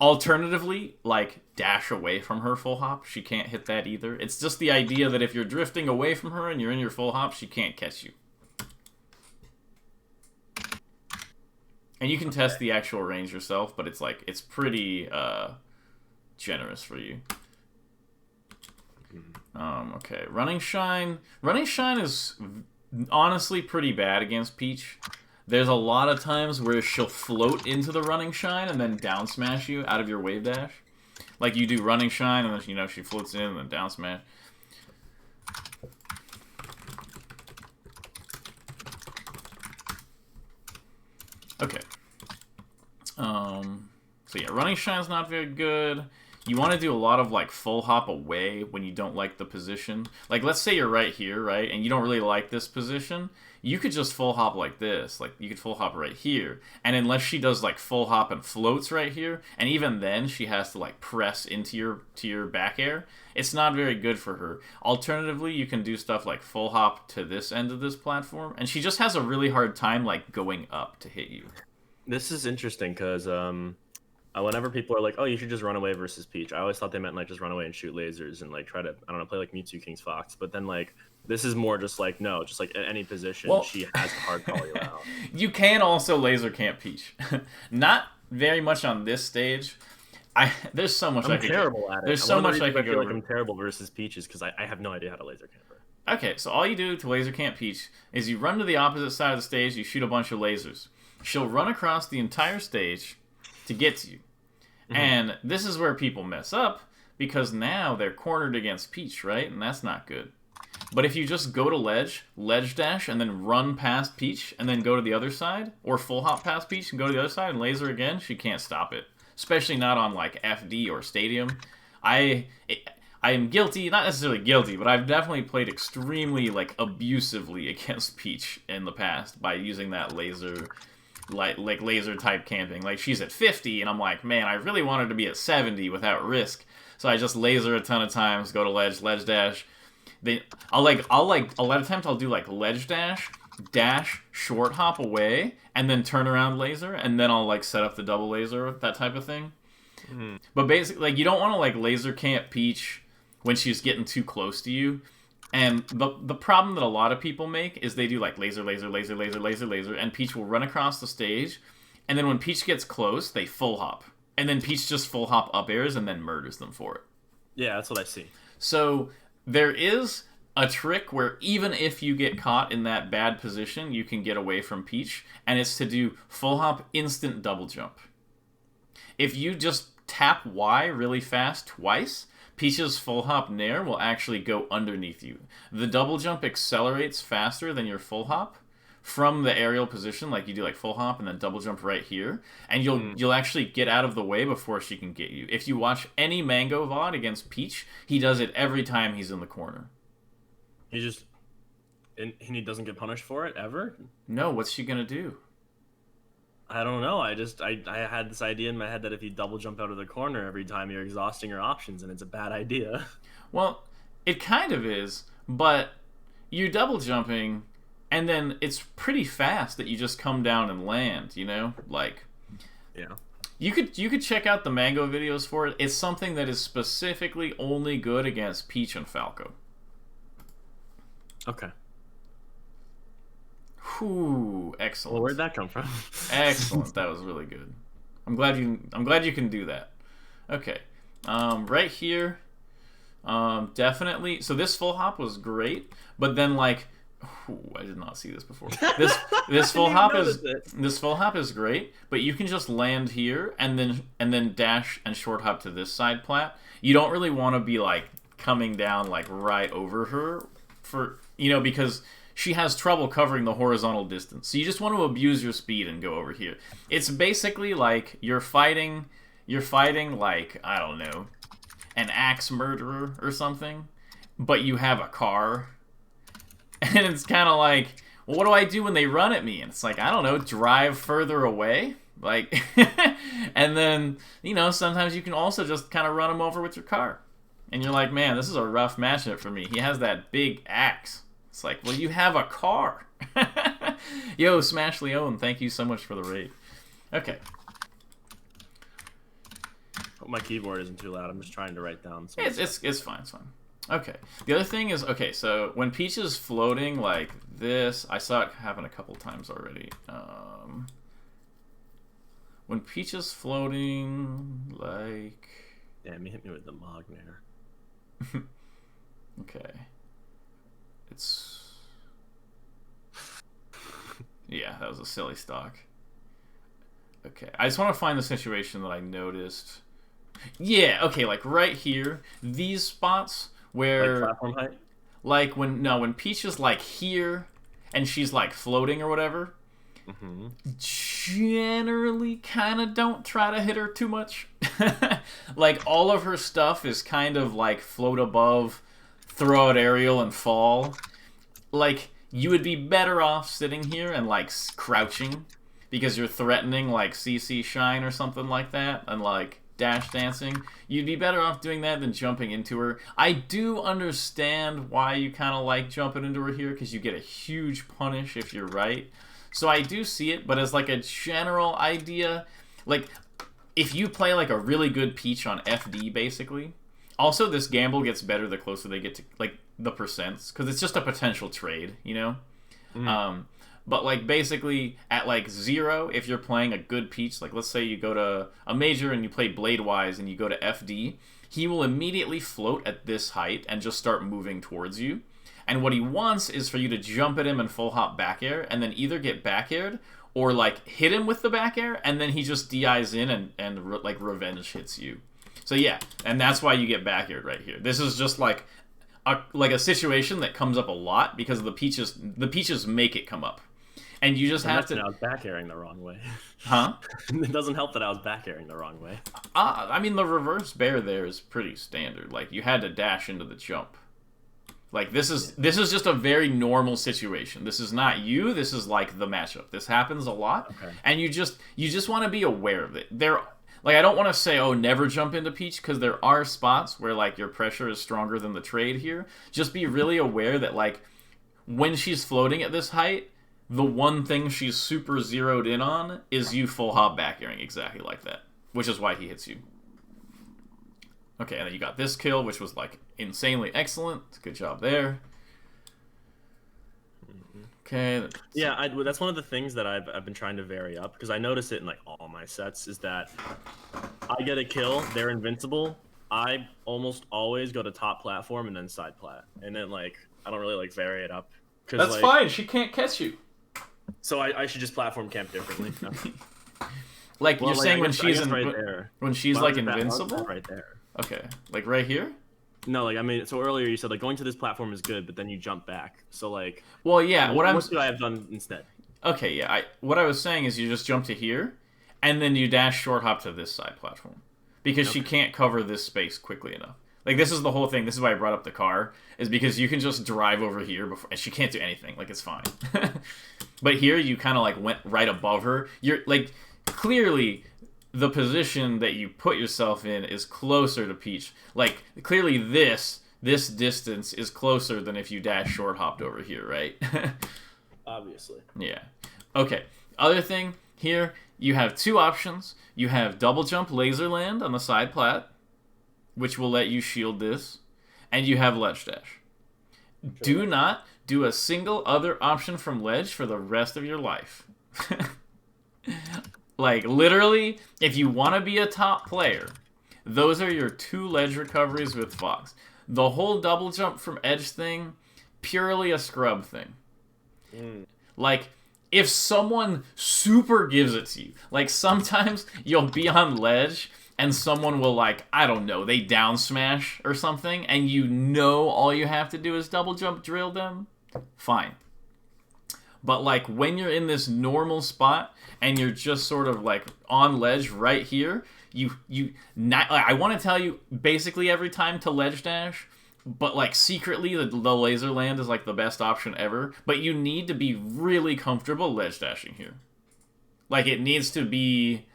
Alternatively, like, dash away from her full hop. She can't hit that either. It's just the idea that if you're drifting away from her and you're in your full hop, she can't catch you. And you can test the actual range yourself, but it's, like, it's pretty generous for you. Okay, Running Shine. Running Shine is... honestly pretty bad against Peach. There's a lot of times where she'll float into the Running Shine and then down smash you out of your wave dash. Like, you do Running Shine and then, you know, she floats in and then down smash. Okay. So yeah, Running Shine's not very good. You want to do a lot of, like, full hop away when you don't like the position. Like, let's say you're right here, right, and you don't really like this position. You could just full hop like this. Like, you could full hop right here. And unless she does, like, full hop and floats right here, and even then she has to, like, press into your back air, it's not very good for her. Alternatively, you can do stuff like full hop to this end of this platform, and she just has a really hard time, like, going up to hit you. This is interesting, because, whenever people are like, oh, you should just run away versus Peach, I always thought they meant, like, just run away and shoot lasers and, like, try to, I don't know, play, like, Mewtwo King's Fox. But then, like, this is more just, like, no, just, like, at any position, she has to hard call you out. You can also laser camp Peach. Not very much on this stage. There's so much I'm terrible at it. There's so much I could go feel like I'm terrible versus Peach is because I have no idea how to laser camp her. Okay, so all you do to laser camp Peach is you run to the opposite side of the stage, you shoot a bunch of lasers. She'll run across the entire stage to get to you. Mm-hmm. And this is where people mess up, because now they're cornered against Peach, right? And that's not good. But if you just go to ledge dash, and then run past Peach, and then go to the other side, or full hop past Peach and go to the other side and laser again, she can't stop it. Especially not on, like, FD or Stadium. I am guilty, not necessarily guilty, but I've definitely played extremely, like, abusively against Peach in the past by using that laser... like laser type camping. Like, she's at 50 and I'm like, man, I really wanted to be at 70 without risk. So I just laser a ton of times, go to ledge dash. A lot of times I'll do, like, ledge dash, short hop away, and then turn around laser, and then I'll, like, set up the double laser, that type of thing. Mm-hmm. But basically, like, you don't want to, like, laser camp Peach when she's getting too close to you. And the problem that a lot of people make is they do, like, laser, and Peach will run across the stage, and then when Peach gets close, they full hop. And then Peach just full hop up airs and then murders them for it. Yeah, that's what I see. So there is a trick where even if you get caught in that bad position, you can get away from Peach, and it's to do full hop instant double jump. If you just tap Y really fast twice, Peach's full hop nair will actually go underneath you. The double jump accelerates faster than your full hop from the aerial position, like you do like full hop and then double jump right here, and you'll actually get out of the way before she can get you. If you watch any Mango VOD against Peach, he does it every time he's in the corner. And he doesn't get punished for it ever? No, what's she gonna do? I don't know. I had this idea in my head that if you double jump out of the corner every time, you're exhausting your options, and it's a bad idea. Well, it kind of is, but you're double jumping, and then it's pretty fast that you just come down and land, you know? Like, yeah. You could check out the Mango videos for it. It's something that is specifically only good against Peach and Falco. Okay. Whew, excellent. Well, where'd that come from? Excellent. That was really good. I'm glad you can do that. Okay. Right here, definitely. So this full hop was great, but then like, I did not see this before. This full hop is great, but you can just land here and then dash and short hop to this side plat. You don't really want to be like coming down like right over her for, you know, because she has trouble covering the horizontal distance. So you just want to abuse your speed and go over here. It's basically like you're fighting like, I don't know, an axe murderer or something, but you have a car. And it's kind of like, well, what do I do when they run at me? And it's like, I don't know, drive further away. Like, and then, you know, sometimes you can also just kind of run him over with your car. And you're like, man, this is a rough matchup for me. He has that big axe. It's like, well, you have a car. Yo, Smash Leone, thank you so much for the raid. Okay. Hope my keyboard isn't too loud. I'm just trying to write down some It's fine, it's fine. Okay. The other thing is, okay, so when Peach is floating like this, I saw it happen a couple times already. When Peach is floating like... Damn, he hit me with the Mogner. Okay. It's... Yeah, that was a silly stock. Okay, I just want to find the situation that I noticed. Yeah, okay, like right here, these spots where... Like platform height? Like when Peach is like here and she's like floating or whatever, generally kind of don't try to hit her too much. Like all of her stuff is kind of like float above, throw out aerial and fall. Like you would be better off sitting here and like crouching because you're threatening like CC Shine or something like that and like dash dancing. You'd be better off doing that than jumping into her. I do understand why you kind of like jumping into her here because you get a huge punish if you're right. So I do see it, but as like a general idea, like if you play like a really good Peach on FD basically, also this gamble gets better the closer they get to like the percents because it's just a potential trade, you know? But like basically at like 0, if you're playing a good Peach, like let's say you go to a major and you play Bladewise and you go to FD, he will immediately float at this height and just start moving towards you. And what he wants is for you to jump at him and full hop back air and then either get back aired or like hit him with the back air and then he just DIs in and like revenge hits you. So yeah, and that's why you get back aired right here. This is just like a situation that comes up a lot because the Peaches make it come up. And you just have to... I was back airing the wrong way. Huh? It doesn't help that I was back airing the wrong way. I mean, the reverse bear there is pretty standard. Like, you had to dash into the jump. Like, this is just a very normal situation. This is not you. This is, like, the matchup. This happens a lot. Okay. And you just want to be aware of it. Like, I don't want to say, oh, never jump into Peach, because there are spots where, like, your pressure is stronger than the trade here. Just be really aware that, like, when she's floating at this height, the one thing she's super zeroed in on is you full hop back airing exactly like that, which is why he hits you. Okay, and then you got this kill, which was like insanely excellent. Good job there. Okay. Yeah, that's one of the things that I've been trying to vary up because I notice it in like all my sets is that I get a kill, they're invincible. I almost always go to top platform and then side plat, and then like I don't really like vary it up. That's like, fine. She can't catch you. So I should just platform camp differently. No. Like you're saying when she's right there. When she's like invincible. Right there. Okay, like right here. No, like I mean, so earlier you said like going to this platform is good, but then you jump back. So like, Well, yeah. what should I have done instead? Okay, yeah. What I was saying is you just jump to here, and then you dash short hop to this side platform, because she can't cover this space quickly enough. Like, this is the whole thing. This is why I brought up the car, is because you can just drive over here before, and she can't do anything. Like, it's fine. But here, you kind of, like, went right above her. You're, like, clearly, the position that you put yourself in is closer to Peach. Like, clearly this distance is closer than if you dash short hopped over here, right? Obviously. Yeah. Okay. Other thing, here, you have two options. You have double jump laser land on the side plat, which will let you shield this, and you have ledge dash. Do not do a single other option from ledge for the rest of your life. Like, literally, if you want to be a top player, those are your two ledge recoveries with Fox. The whole double jump from edge thing, purely a scrub thing. Like, if someone super gives it to you, like, sometimes you'll be on ledge and someone will, like, I don't know, they down smash or something, and you know all you have to do is double jump drill them, fine. But, like, when you're in this normal spot and you're just sort of, like, on ledge right here, I want to tell you basically every time to ledge dash, but, like, secretly the laser land is, like, the best option ever. But you need to be really comfortable ledge dashing here. Like, it needs to be,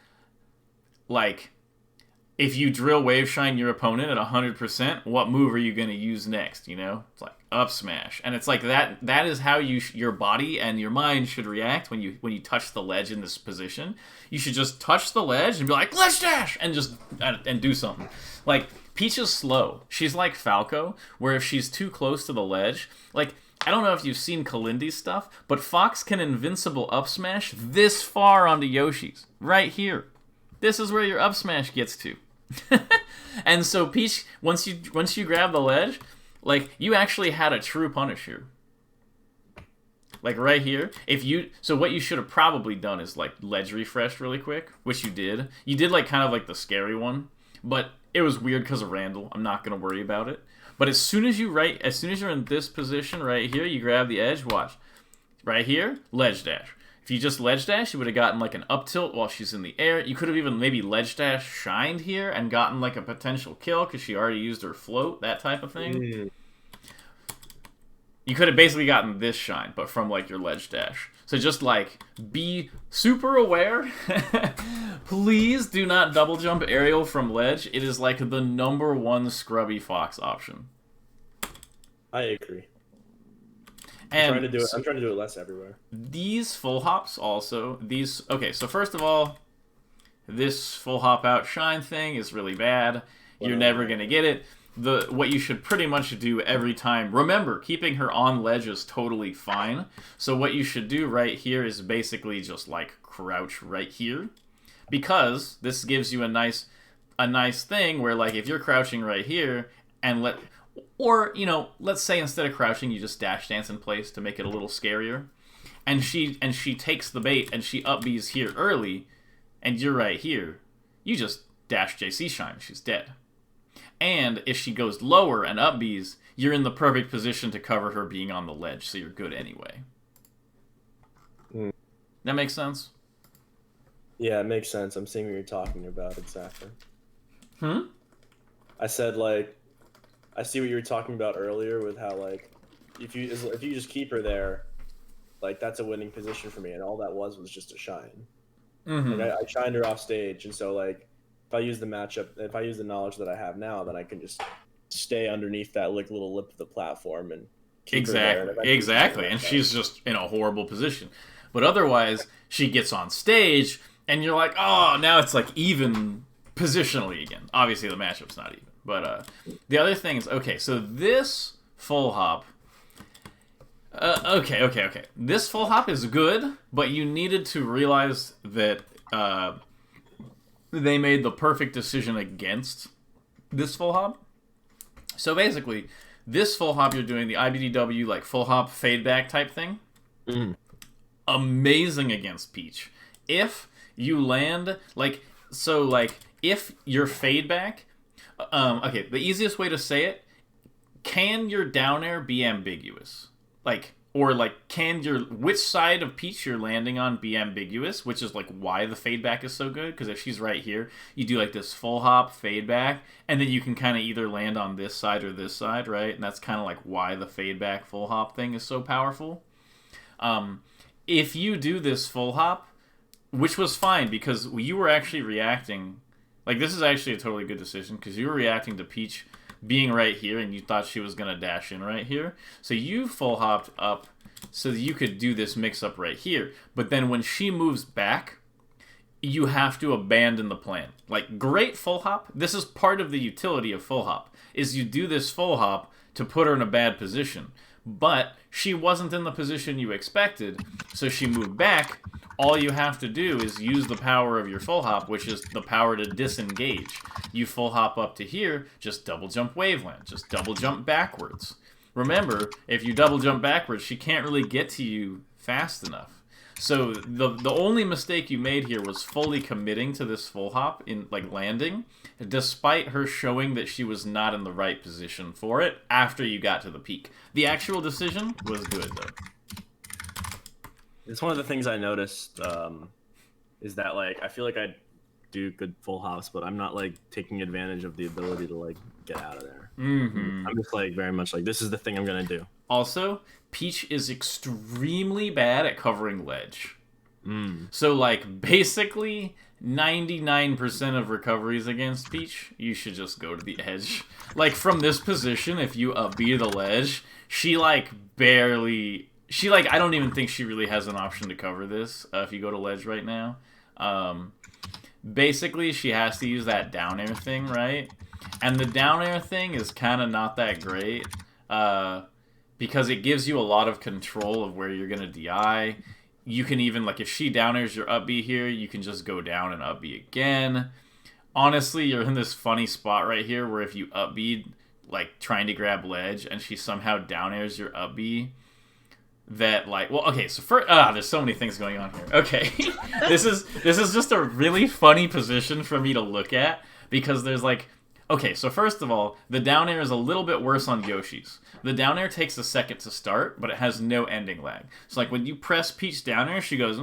like, if you drill wave shine your opponent at 100%, what move are you going to use next, you know? It's like up smash. And it's like that is how your body and your mind should react when you touch the ledge in this position. You should just touch the ledge and be like, ledge dash! And just and do something. Like, Peach is slow. She's like Falco, where if she's too close to the ledge, like, I don't know if you've seen Kalindi's stuff, but Fox can invincible up smash this far onto Yoshi's. Right here. This is where your up smash gets to. And so Peach, once you grab the ledge, like, you actually had a true punish here. Like, right here. So what you should have probably done is, like, ledge refreshed really quick, which you did. You did, like, kind of like the scary one, but it was weird because of Randall. I'm not gonna worry about it. But as soon as you're in this position right here, you grab the edge, watch. Right here, ledge dash. If you just ledge dash, you would have gotten, like, an up tilt while she's in the air. You could have even maybe ledge dash shined here and gotten, like, a potential kill because she already used her float, that type of thing. You could have basically gotten this shine, but from, like, your ledge dash. So just, like, be super aware. Please do not double jump aerial from ledge. It is, like, the #1 scrubby Fox option. I agree. I'm trying to do it less everywhere. These full hops also, okay, so first of all, this full hop out shine thing is really bad. You're never going to get it. What you should pretty much do every time, remember, keeping her on ledge is totally fine. So what you should do right here is basically just, like, crouch right here, because this gives you a nice thing where, like, if you're crouching right here and or, you know, let's say instead of crouching, you just dash dance in place to make it a little scarier. And she takes the bait and she up B's here early, and you're right here. You just dash JC shine, she's dead. And if she goes lower and up B's, you're in the perfect position to cover her being on the ledge, so you're good anyway. That makes sense? Yeah, it makes sense. I'm seeing what you're talking about exactly. I said, like, I see what you were talking about earlier with how, like, if you just keep her there, like, that's a winning position for me, and all that was just a shine. Like, I shined her off stage, and so, like, if I use the knowledge that I have now, then I can just stay underneath that, like, little lip of the platform and keep her there. Exactly, and she's just in a horrible position. But otherwise, she gets on stage, and you're like, oh, now it's, like, even positionally again. Obviously, the matchup's not even. But the other thing is, okay, so this full hop... Okay. This full hop is good, but you needed to realize that they made the perfect decision against this full hop. So basically, this full hop you're doing, the IBDW, like, full hop fade back type thing, amazing against Peach. If you land, like, if your fade back... okay, the easiest way to say it can your down air be ambiguous? Like, or like, which side of Peach you're landing on be ambiguous, which is like why the fade back is so good, because if she's right here, you do like this full hop, fade back, and then you can kind of either land on this side or this side, right? And that's kind of like why the fade back full hop thing is so powerful. If you do this full hop, which was fine because you were actually reacting, like this is actually a totally good decision because you were reacting to Peach being right here and you thought she was going to dash in right here. So you full hopped up so that you could do this mix up right here. But then when she moves back, you have to abandon the plan. Like, great full hop. This is part of the utility of full hop, is you do this full hop to put her in a bad position. But she wasn't in the position you expected, so she moved back. All you have to do is use the power of your full hop, which is the power to disengage. You full hop up to here, just double jump waveland, just double jump backwards. Remember, if you double jump backwards, she can't really get to you fast enough. So the only mistake you made here was fully committing to this full hop in like landing, despite her showing that she was not in the right position for it after you got to the peak. The actual decision was good though. It's one of the things I noticed is that like I feel like I do good full hops, but I'm not like taking advantage of the ability to like get out of there. Mm-hmm. I'm just like very much like this is the thing I'm gonna do. Also, Peach is extremely bad at covering ledge. So like basically 99% of recoveries against Peach, you should just go to the edge. Like from this position, if you upbeat the ledge, she like barely. She, like, I don't even think she really has an option to cover this if you go to ledge right now. Basically, she has to use that down air thing, right? And the down air thing is kind of not that great because it gives you a lot of control of where you're going to DI. You can even, like, if she down airs your up B here, you can just go down and up B again. Honestly, you're in this funny spot right here where if you up B, like, trying to grab ledge, and she somehow down airs your up B, that like okay, so first there's so many things going on here. Okay. this is just a really funny position for me to look at because there's like, okay, so first of all, the down air is a little bit worse on Yoshi's. The down air takes a second to start, but it has no ending lag. So like when you press Peach down air, she goes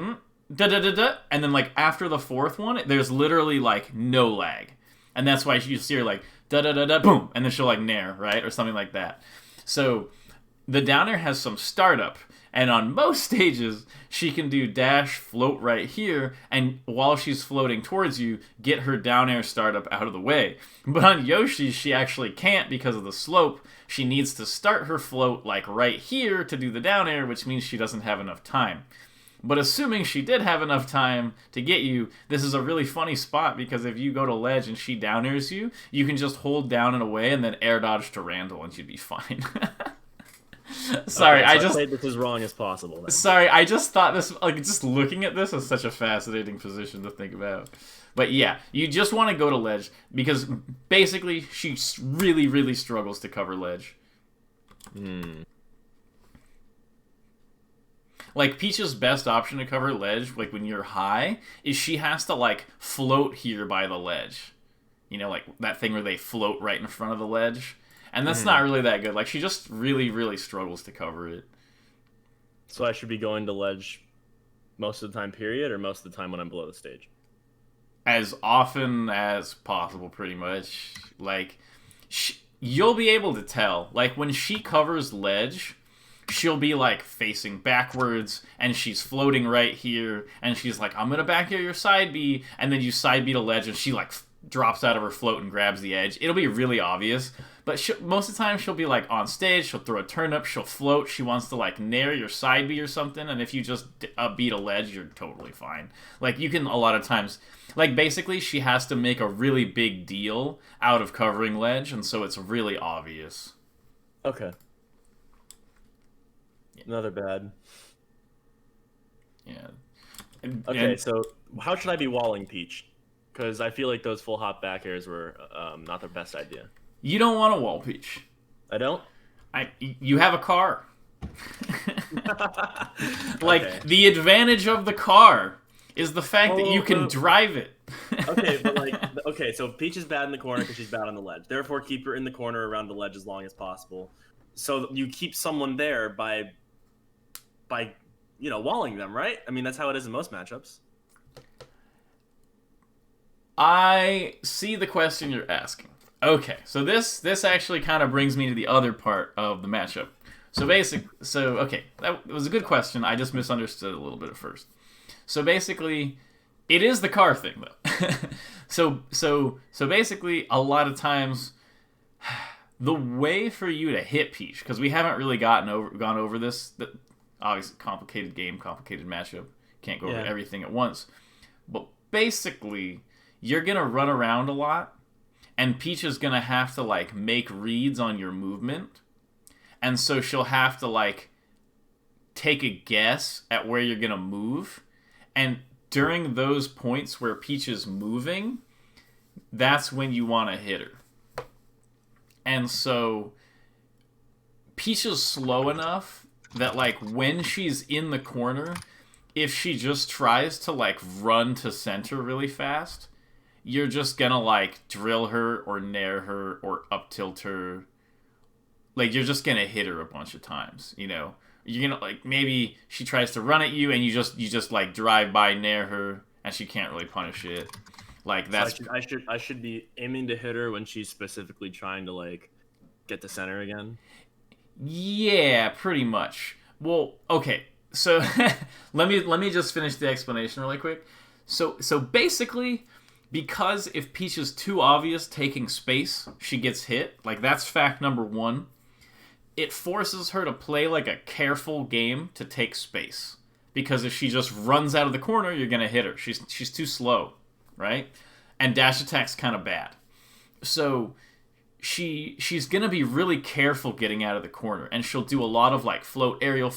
da da da da, and then like after the fourth one, there's literally like no lag. And that's why you see her like da da da da boom, and then she'll like nair, right? Or something like that. So the down air has some startup. And on most stages, she can do dash float right here, and while she's floating towards you, get her down air startup out of the way. But on Yoshi, she actually can't because of the slope. She needs to start her float like right here to do the down air, which means she doesn't have enough time. But assuming she did have enough time to get you, this is a really funny spot because if you go to ledge and she down airs you, you can just hold down and away and then air dodge to Randall and she'd be fine. Sorry, okay, so I just played this as wrong as possible. Then. Sorry, I just thought this, like, just looking at this is such a fascinating position to think about. But yeah, you just want to go to ledge because basically she really, really struggles to cover ledge. Like, Peach's best option to cover ledge, like, when you're high, is she has to, like, float here by the ledge. You know, like, that thing where they float right in front of the ledge. And that's not really that good. Like, she just really, really struggles to cover it. So I should be going to ledge most of the time, period, or most of the time when I'm below the stage? As often as possible, pretty much. Like, you'll be able to tell. Like, when she covers ledge, she'll be, like, facing backwards, and she's floating right here, and she's like, I'm gonna back air your side B, and then you side B to ledge, and she, like, drops out of her float and grabs the edge. It'll be really obvious. But most of the time, she'll be, like, on stage, she'll throw a turnip, she'll float, she wants to, like, nair your side B or something, and if you just beat a ledge, you're totally fine. Like, you can, a lot of times, like, basically, she has to make a really big deal out of covering ledge, and so it's really obvious. Okay. Yeah. Another bad. Yeah. Okay, so how should I be walling Peach? Because I feel like those full hop back airs were not the best idea. You don't want to wall Peach. I don't? You have a car. Like, okay. The advantage of the car is the fact that you can drive it. Okay, but like, okay, so Peach is bad in the corner because she's bad on the ledge. Therefore, keep her in the corner around the ledge as long as possible. So you keep someone there by walling them, right? I mean, that's how it is in most matchups. I see the question you're asking. Okay, so this actually kind of brings me to the other part of the matchup. So okay, that was a good question. I just misunderstood a little bit at first. So basically, it is the car thing though. so basically, a lot of times, the way for you to hit Peach, because we haven't really gone over this. Obviously, complicated game, complicated matchup. Can't go over everything at once. But basically, you're gonna run around a lot, and Peach is gonna have to like make reads on your movement, and so she'll have to like take a guess at where you're gonna move, and during those points where Peach is moving, that's when you want to hit her. And so Peach is slow enough that like when she's in the corner, if she just tries to like run to center really fast, you're just gonna like drill her or nair her or up tilt her. Like you're just gonna hit her a bunch of times, you know. You're gonna like maybe she tries to run at you and you just like drive by nair her and she can't really punish it. Like that's So I should be aiming to hit her when she's specifically trying to like get to center again. yeah, pretty much. Well, okay. So let me just finish the explanation really quick. So basically, because if Peach is too obvious taking space, she gets hit. Like that's fact number one. It forces her to play like a careful game to take space. Because if she just runs out of the corner, you're gonna hit her. She's too slow, right? And dash attack's kind of bad. So she's gonna be really careful getting out of the corner, and she'll do a lot of like float aerial,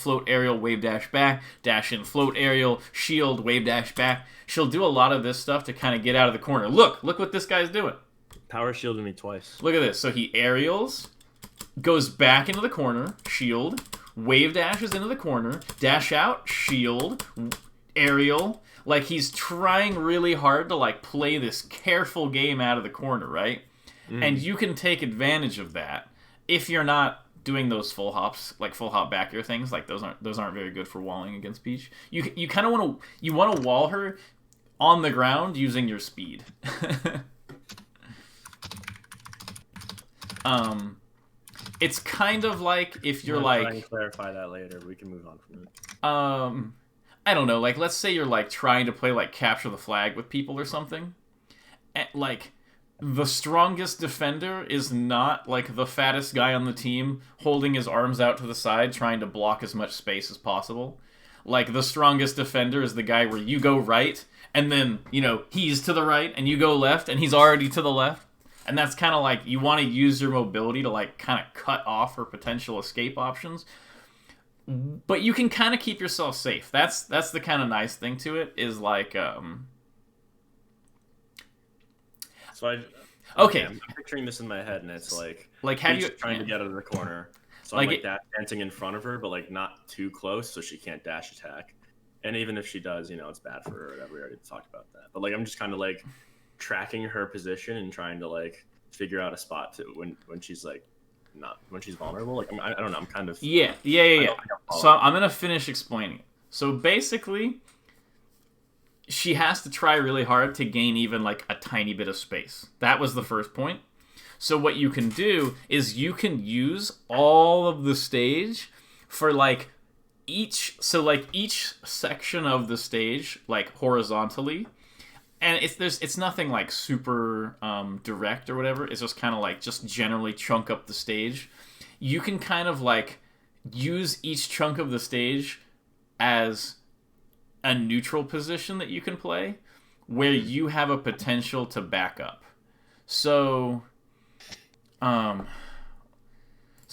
wave dash back, dash in, float aerial, shield, wave dash back. She'll do a lot of this stuff to kind of get out of the corner. Look what this guy's doing. Power shielded me twice. Look at this. So he aerials, goes back into the corner, shield, wave dashes into the corner, dash out, shield, aerial. Like he's trying really hard to like play this careful game out of the corner, right? And you can take advantage of that if you're not doing those full hops, like full hop back air things. Like those aren't very good for walling against Peach. You kind of want to wall her on the ground using your speed. It's kind of like if you're like trying to clarify that later. We can move on from it. I don't know. Like let's say you're like trying to play like capture the flag with people or something, and like. The strongest defender is not like the fattest guy on the team holding his arms out to the side trying to block as much space as possible. Like the strongest defender is the guy where you go right and then, you know, he's to the right and you go left and he's already to the left. And that's kind of like you want to use your mobility to like kind of cut off her potential escape options. But you can kind of keep yourself safe. That's the kind of nice thing to it is like So okay. I'm picturing this in my head, and it's like have you trying to get out of the corner. So like I'm like dancing in front of her, but like not too close, so she can't dash attack. And even if she does, you know, it's bad for her. Or whatever. We already talked about that. But like I'm just kind of like tracking her position and trying to like figure out a spot to when she's like not when she's vulnerable. Like I don't know. I'm kind of yeah. So I'm gonna finish explaining. So basically, she has to try really hard to gain even like a tiny bit of space. That was the first point. So what you can do is you can use all of the stage for like each section of the stage like horizontally. And it's nothing like super direct or whatever. It's just kind of like just generally chunk up the stage. You can kind of like use each chunk of the stage as a neutral position that you can play where you have a potential to back up. So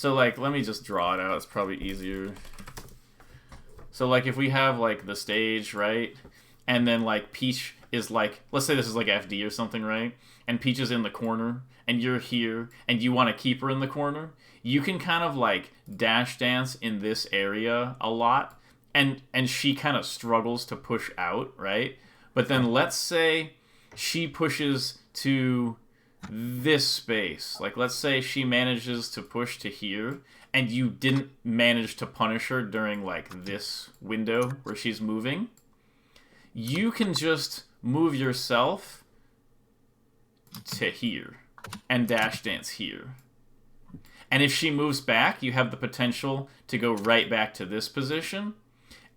like let me just draw it out. It's probably easier. So like if we have like the stage, right? And then like Peach is like, let's say this is like FD or something, right? And Peach is in the corner and you're here and you want to keep her in the corner. You can kind of like dash dance in this area a lot. And she kind of struggles to push out, right? But then let's say she pushes to this space. Like, let's say she manages to push to here, and you didn't manage to punish her during, like, this window where she's moving. You can just move yourself to here and dash dance here. And if she moves back, you have the potential to go right back to this position.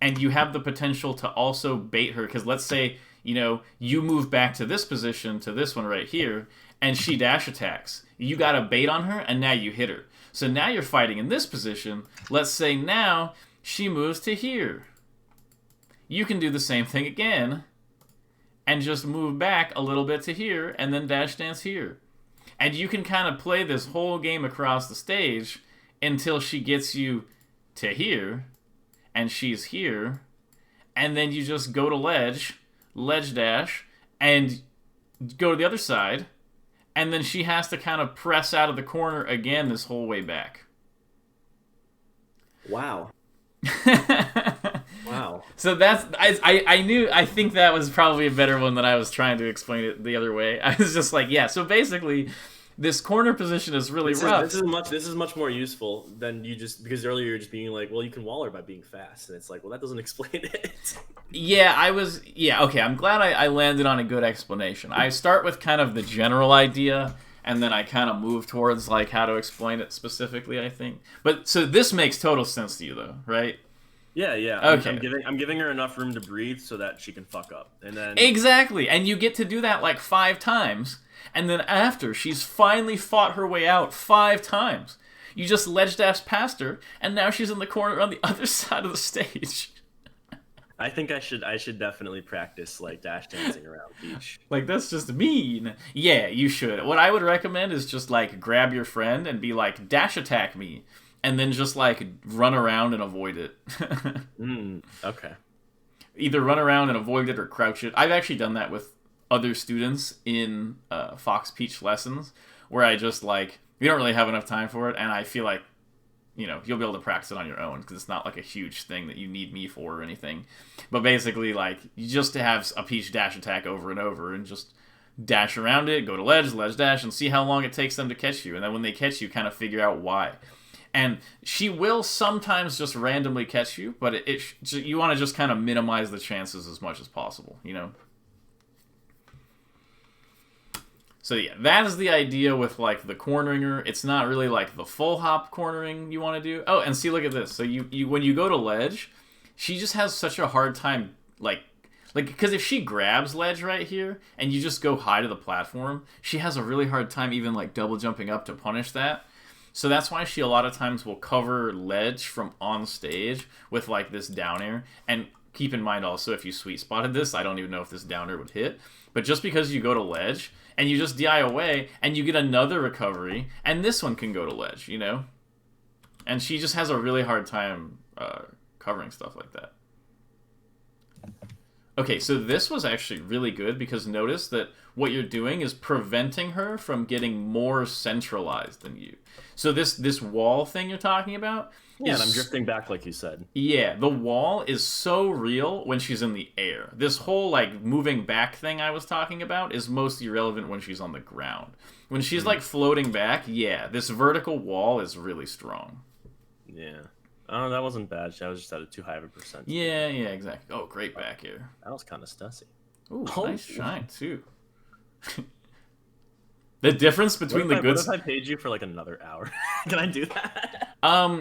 And you have the potential to also bait her, because let's say, you move back to this position, to this one right here, and she dash attacks. You got a bait on her, and now you hit her. So now you're fighting in this position. Let's say now she moves to here. You can do the same thing again, and just move back a little bit to here, and then dash dance here. And you can kind of play this whole game across the stage until she gets you to here, and she's here, and then you just go to ledge dash, and go to the other side, and then she has to kind of press out of the corner again this whole way back. Wow. Wow. So that's I think that was probably a better one than I was trying to explain it the other way. I was just like, yeah, so basically this corner position is really rough. This is much more useful than you just, because earlier you're just being like, well, you can wall her by being fast, and it's like, well, that doesn't explain it. Okay, I'm glad I landed on a good explanation. I start with kind of the general idea, and then I kind of move towards like how to explain it specifically, I think. But so this makes total sense to you though, right? Yeah. Okay. I'm giving her enough room to breathe so that she can fuck up, and then exactly, and you get to do that like 5 times, and then after she's finally fought her way out 5 times, you just ledge dash past her, and now she's in the corner on the other side of the stage. I think I should definitely practice like dash dancing around Peach. Like, that's just mean. Yeah, you should. What I would recommend is just like grab your friend and be like, dash attack me, and then just like run around and avoid it. Okay. Either run around and avoid it or crouch it. I've actually done that with other students in Fox Peach lessons, where I just like, we don't really have enough time for it, and I feel like, you'll be able to practice it on your own, because it's not like a huge thing that you need me for or anything. But basically, like, you just have a Peach dash attack over and over, and just dash around it, go to ledge dash, and see how long it takes them to catch you. And then when they catch you, kind of figure out why. And she will sometimes just randomly catch you, but you want to just kind of minimize the chances as much as possible, So yeah, that is the idea with like the cornering her. It's not really like the full hop cornering you want to do. Oh, and see, look at this. So you when you go to ledge, she just has such a hard time like because if she grabs ledge right here and you just go high to the platform, she has a really hard time even like double jumping up to punish that. So that's why she a lot of times will cover ledge from on stage with like this down air. And keep in mind also, if you sweet spotted this, I don't even know if this down air would hit. But just because you go to ledge and you just DI away and you get another recovery, and this one can go to ledge, And she just has a really hard time covering stuff like that. Okay, so this was actually really good, because notice that what you're doing is preventing her from getting more centralized than you. So this wall thing you're talking about... Yeah, and I'm drifting back like you said. Yeah, the wall is so real when she's in the air. This whole, like, moving back thing I was talking about is mostly relevant when she's on the ground. When she's, like, floating back, yeah, this vertical wall is really strong. Yeah. Oh, that wasn't bad. I was just at a too high of a percent. Yeah, exactly. Oh, great back here. That was kind of stussy. Ooh, nice shine, too. The difference between the good... What if I paid you for, like, another hour? Can I do that?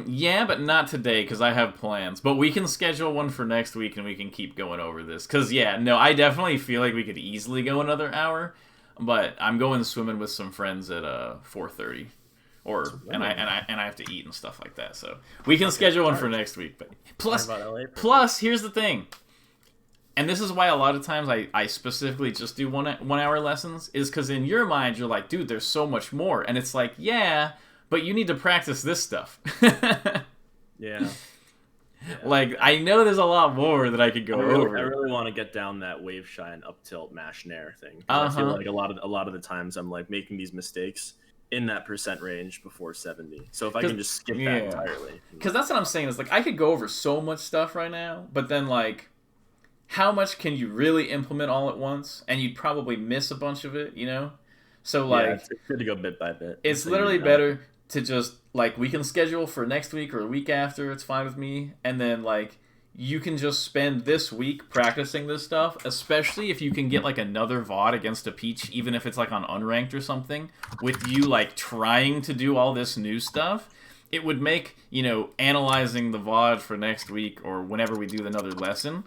Yeah, but not today, because I have plans. But we can schedule one for next week, and we can keep going over this. Because, yeah, no, I definitely feel like we could easily go another hour. But I'm going swimming with some friends at 4:30. And I have to eat and stuff like that. So we can schedule one for next week. But plus, here's the thing. And this is why a lot of times I specifically just do 1 hour lessons, is because in your mind you're like, dude, there's so much more. And it's like, yeah, but you need to practice this stuff. Yeah. Like, I know there's a lot more that I could go over. I really want to get down that wave shine up tilt mash nair thing. I feel like a lot of the times I'm like making these mistakes in that percent range before 70. So if I can just skip that entirely. Because that's what I'm saying, is like I could go over so much stuff right now, but then like how much can you really implement all at once? And you'd probably miss a bunch of it, So, like, it's good to go bit by bit. it's literally better to just, like, we can schedule for next week or a week after, it's fine with me, and then, like, you can just spend this week practicing this stuff, especially if you can get, like, another VOD against a Peach, even if it's, like, on Unranked or something, with you, like, trying to do all this new stuff. It would make, analyzing the VOD for next week or whenever we do another lesson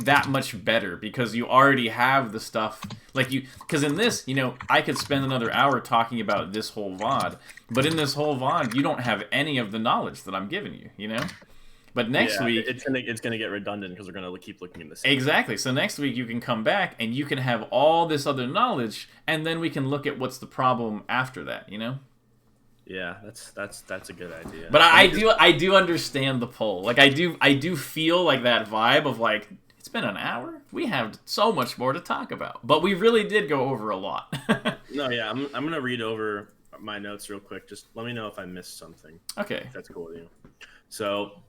that much better, because you already have the stuff, because in this, I could spend another hour talking about this whole VOD, but in this whole VOD, you don't have any of the knowledge that I'm giving you, But next week... It's gonna get redundant because we're gonna keep looking in the same. Exactly. So next week you can come back and you can have all this other knowledge, and then we can look at what's the problem after that, Yeah, that's a good idea. But I do understand the poll. Like, I do feel like that vibe of, like, it's been an hour? We have so much more to talk about. But we really did go over a lot. No, yeah, I'm going to read over my notes real quick. Just let me know if I missed something. Okay. If that's cool with you. So,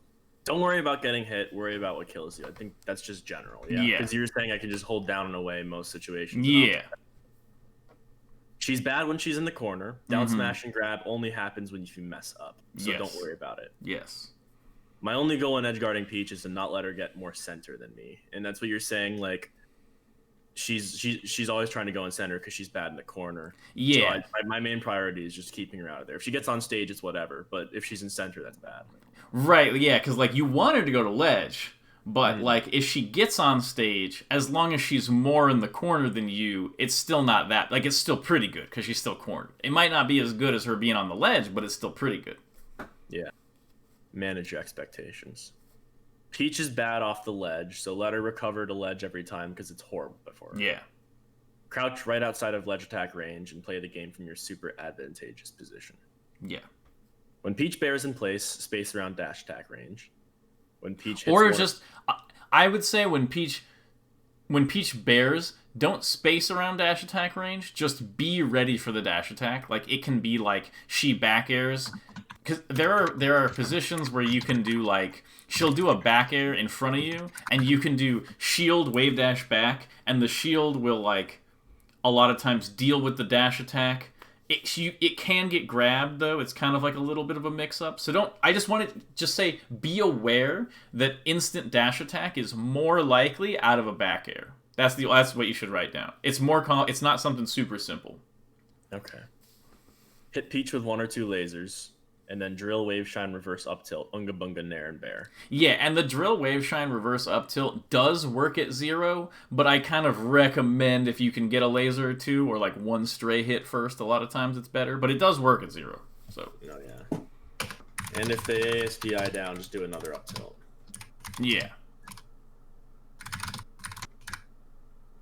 don't worry about getting hit. Worry about what kills you. I think that's just general. Yeah. Because you were saying I can just hold down and away in most situations. Yeah. She's bad when she's in the corner. Down smash and grab only happens when you mess up. So don't worry about it. Yes. My only goal in edge guarding Peach is to not let her get more center than me. And that's what you're saying, like, she's always trying to go in center because she's bad in the corner. Yeah. So my main priority is just keeping her out of there. If she gets on stage, it's whatever. But if she's in center, that's bad. Right, yeah, because, like, you want her to go to ledge, but, like, if she gets on stage, as long as she's more in the corner than you, it's still not that. Like, it's still pretty good because she's still cornered. It might not be as good as her being on the ledge, but it's still pretty good. Yeah. Manage your expectations. Peach is bad off the ledge, so let her recover to ledge every time because it's horrible before her. Yeah. Crouch right outside of ledge attack range and play the game from your super advantageous position. Yeah. When Peach bears in place, space around dash attack range. When Peach hits or just, I would say when Peach bears, don't space around dash attack range. Just be ready for the dash attack. Like, it can be like she back airs. Because there are positions where you can do, like, she'll do a back air in front of you, and you can do shield, wave dash back, and the shield will, like, a lot of times deal with the dash attack. It can get grabbed, though. It's kind of like a little bit of a mix-up. So I just want to just say, be aware that instant dash attack is more likely out of a back air. That's what you should write down. It's it's not something super simple. Okay. Hit Peach with 1 or 2 lasers, and then drill, wave, shine, reverse, up tilt, unga bunga, nair, and bear. Yeah, and the drill, wave, shine, reverse, up tilt does work at 0, but I kind of recommend if you can get a laser or 2 or like 1 stray hit first, a lot of times it's better, but it does work at 0. So. Oh, yeah. And if they ASDI down, just do another up tilt. Yeah.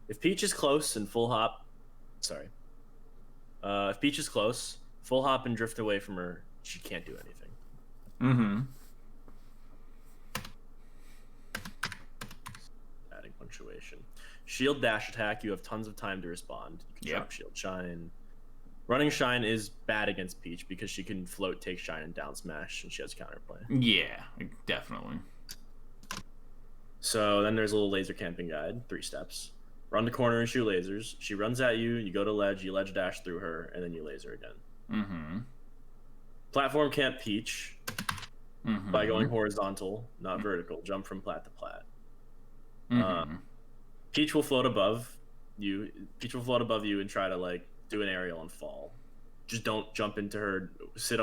If Peach is close and full hop... Sorry. If Peach is close, full hop and drift away from her, she can't do anything. Mm-hmm. Adding punctuation. Shield dash attack, you have tons of time to respond. You can drop shield shine. Running shine is bad against Peach because she can float, take shine, and down smash, and she has counterplay. Yeah, definitely. So then there's a little laser camping guide, 3 steps. Run the corner and shoot lasers. She runs at you, you go to ledge, you ledge dash through her, and then you laser again. Mm-hmm. Platform camp Peach by going horizontal, not vertical. Jump from plat to plat. Peach will float above you. Peach will float above you and try to, like, do an aerial and fall. Just don't jump into her.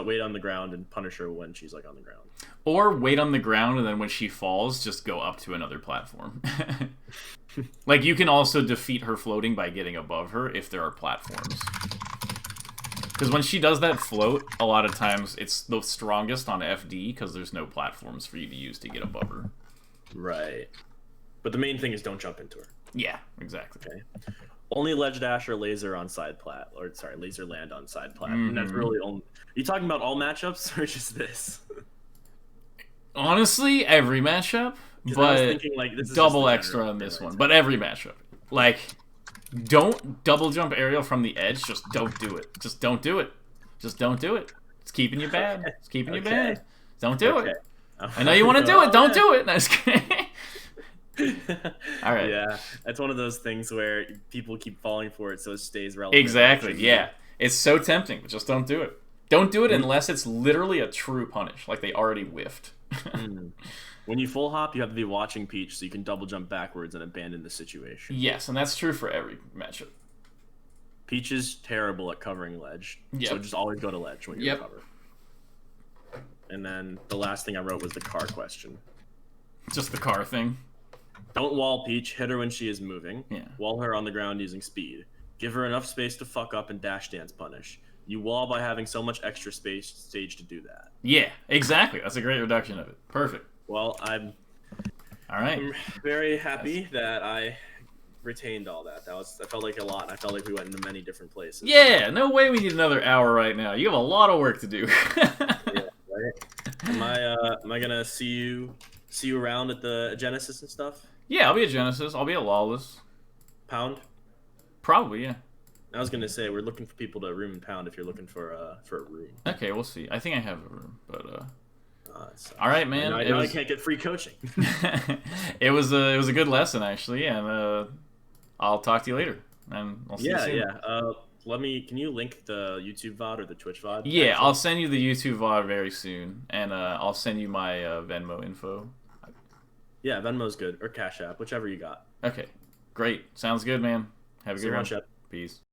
Wait on the ground and punish her when she's, like, on the ground. Or wait on the ground, and then when she falls, just go up to another platform. Like, you can also defeat her floating by getting above her if there are platforms. Because when she does that float, a lot of times it's the strongest on FD because there's no platforms for you to use to get above her. Right. But the main thing is don't jump into her. Yeah, exactly. Okay. Only ledge dash or laser on side plat. Or, sorry, laser land on side plat. And that's really only... Are you talking about all matchups or just this? Honestly, every matchup. But I was thinking, like, this is double extra on this one. But every matchup. Like... Don't double jump aerial from the edge. Just don't do it. Just don't do it. Just don't do it. It's keeping you bad. It's keeping you bad. Don't do it. I know you want to do it. Don't do it. No, All right. Yeah, that's one of those things where people keep falling for it, so it stays relevant. Exactly. Yeah. It's so tempting, but just don't do it. Don't do it unless it's literally a true punish, like they already whiffed. When you full hop, you have to be watching Peach so you can double jump backwards and abandon the situation. Yes, and that's true for every matchup. Peach is terrible at covering ledge, so just always go to ledge when you're cover. And then the last thing I wrote was the car question. Just the car thing. Don't wall Peach, hit her when she is moving. Yeah. Wall her on the ground using speed. Give her enough space to fuck up and dash dance punish. You wall by having so much extra space stage to do that. Yeah, exactly. That's a great reduction of it. Perfect. Well, I'm very happy that I retained all that. I felt like a lot. I felt like we went into many different places. Yeah, no way we need another hour right now. You have a lot of work to do. Yeah, right? Am I gonna see you around at the Genesis and stuff? Yeah, I'll be at Genesis. I'll be at Lawless. Pound? Probably, yeah. I was gonna say we're looking for people to room and pound if you're looking for a room. Okay, we'll see. I think I have a room, but all right, man. I know I can't get free coaching. It was a good lesson actually, and I'll talk to you later. And I'll see you soon. Can you link the YouTube VOD or the Twitch VOD? Yeah, actually? I'll send you the YouTube VOD very soon, and I'll send you my Venmo info. Yeah, Venmo's good, or Cash App, whichever you got. Okay, great. Sounds good, man. Have a good one. Peace.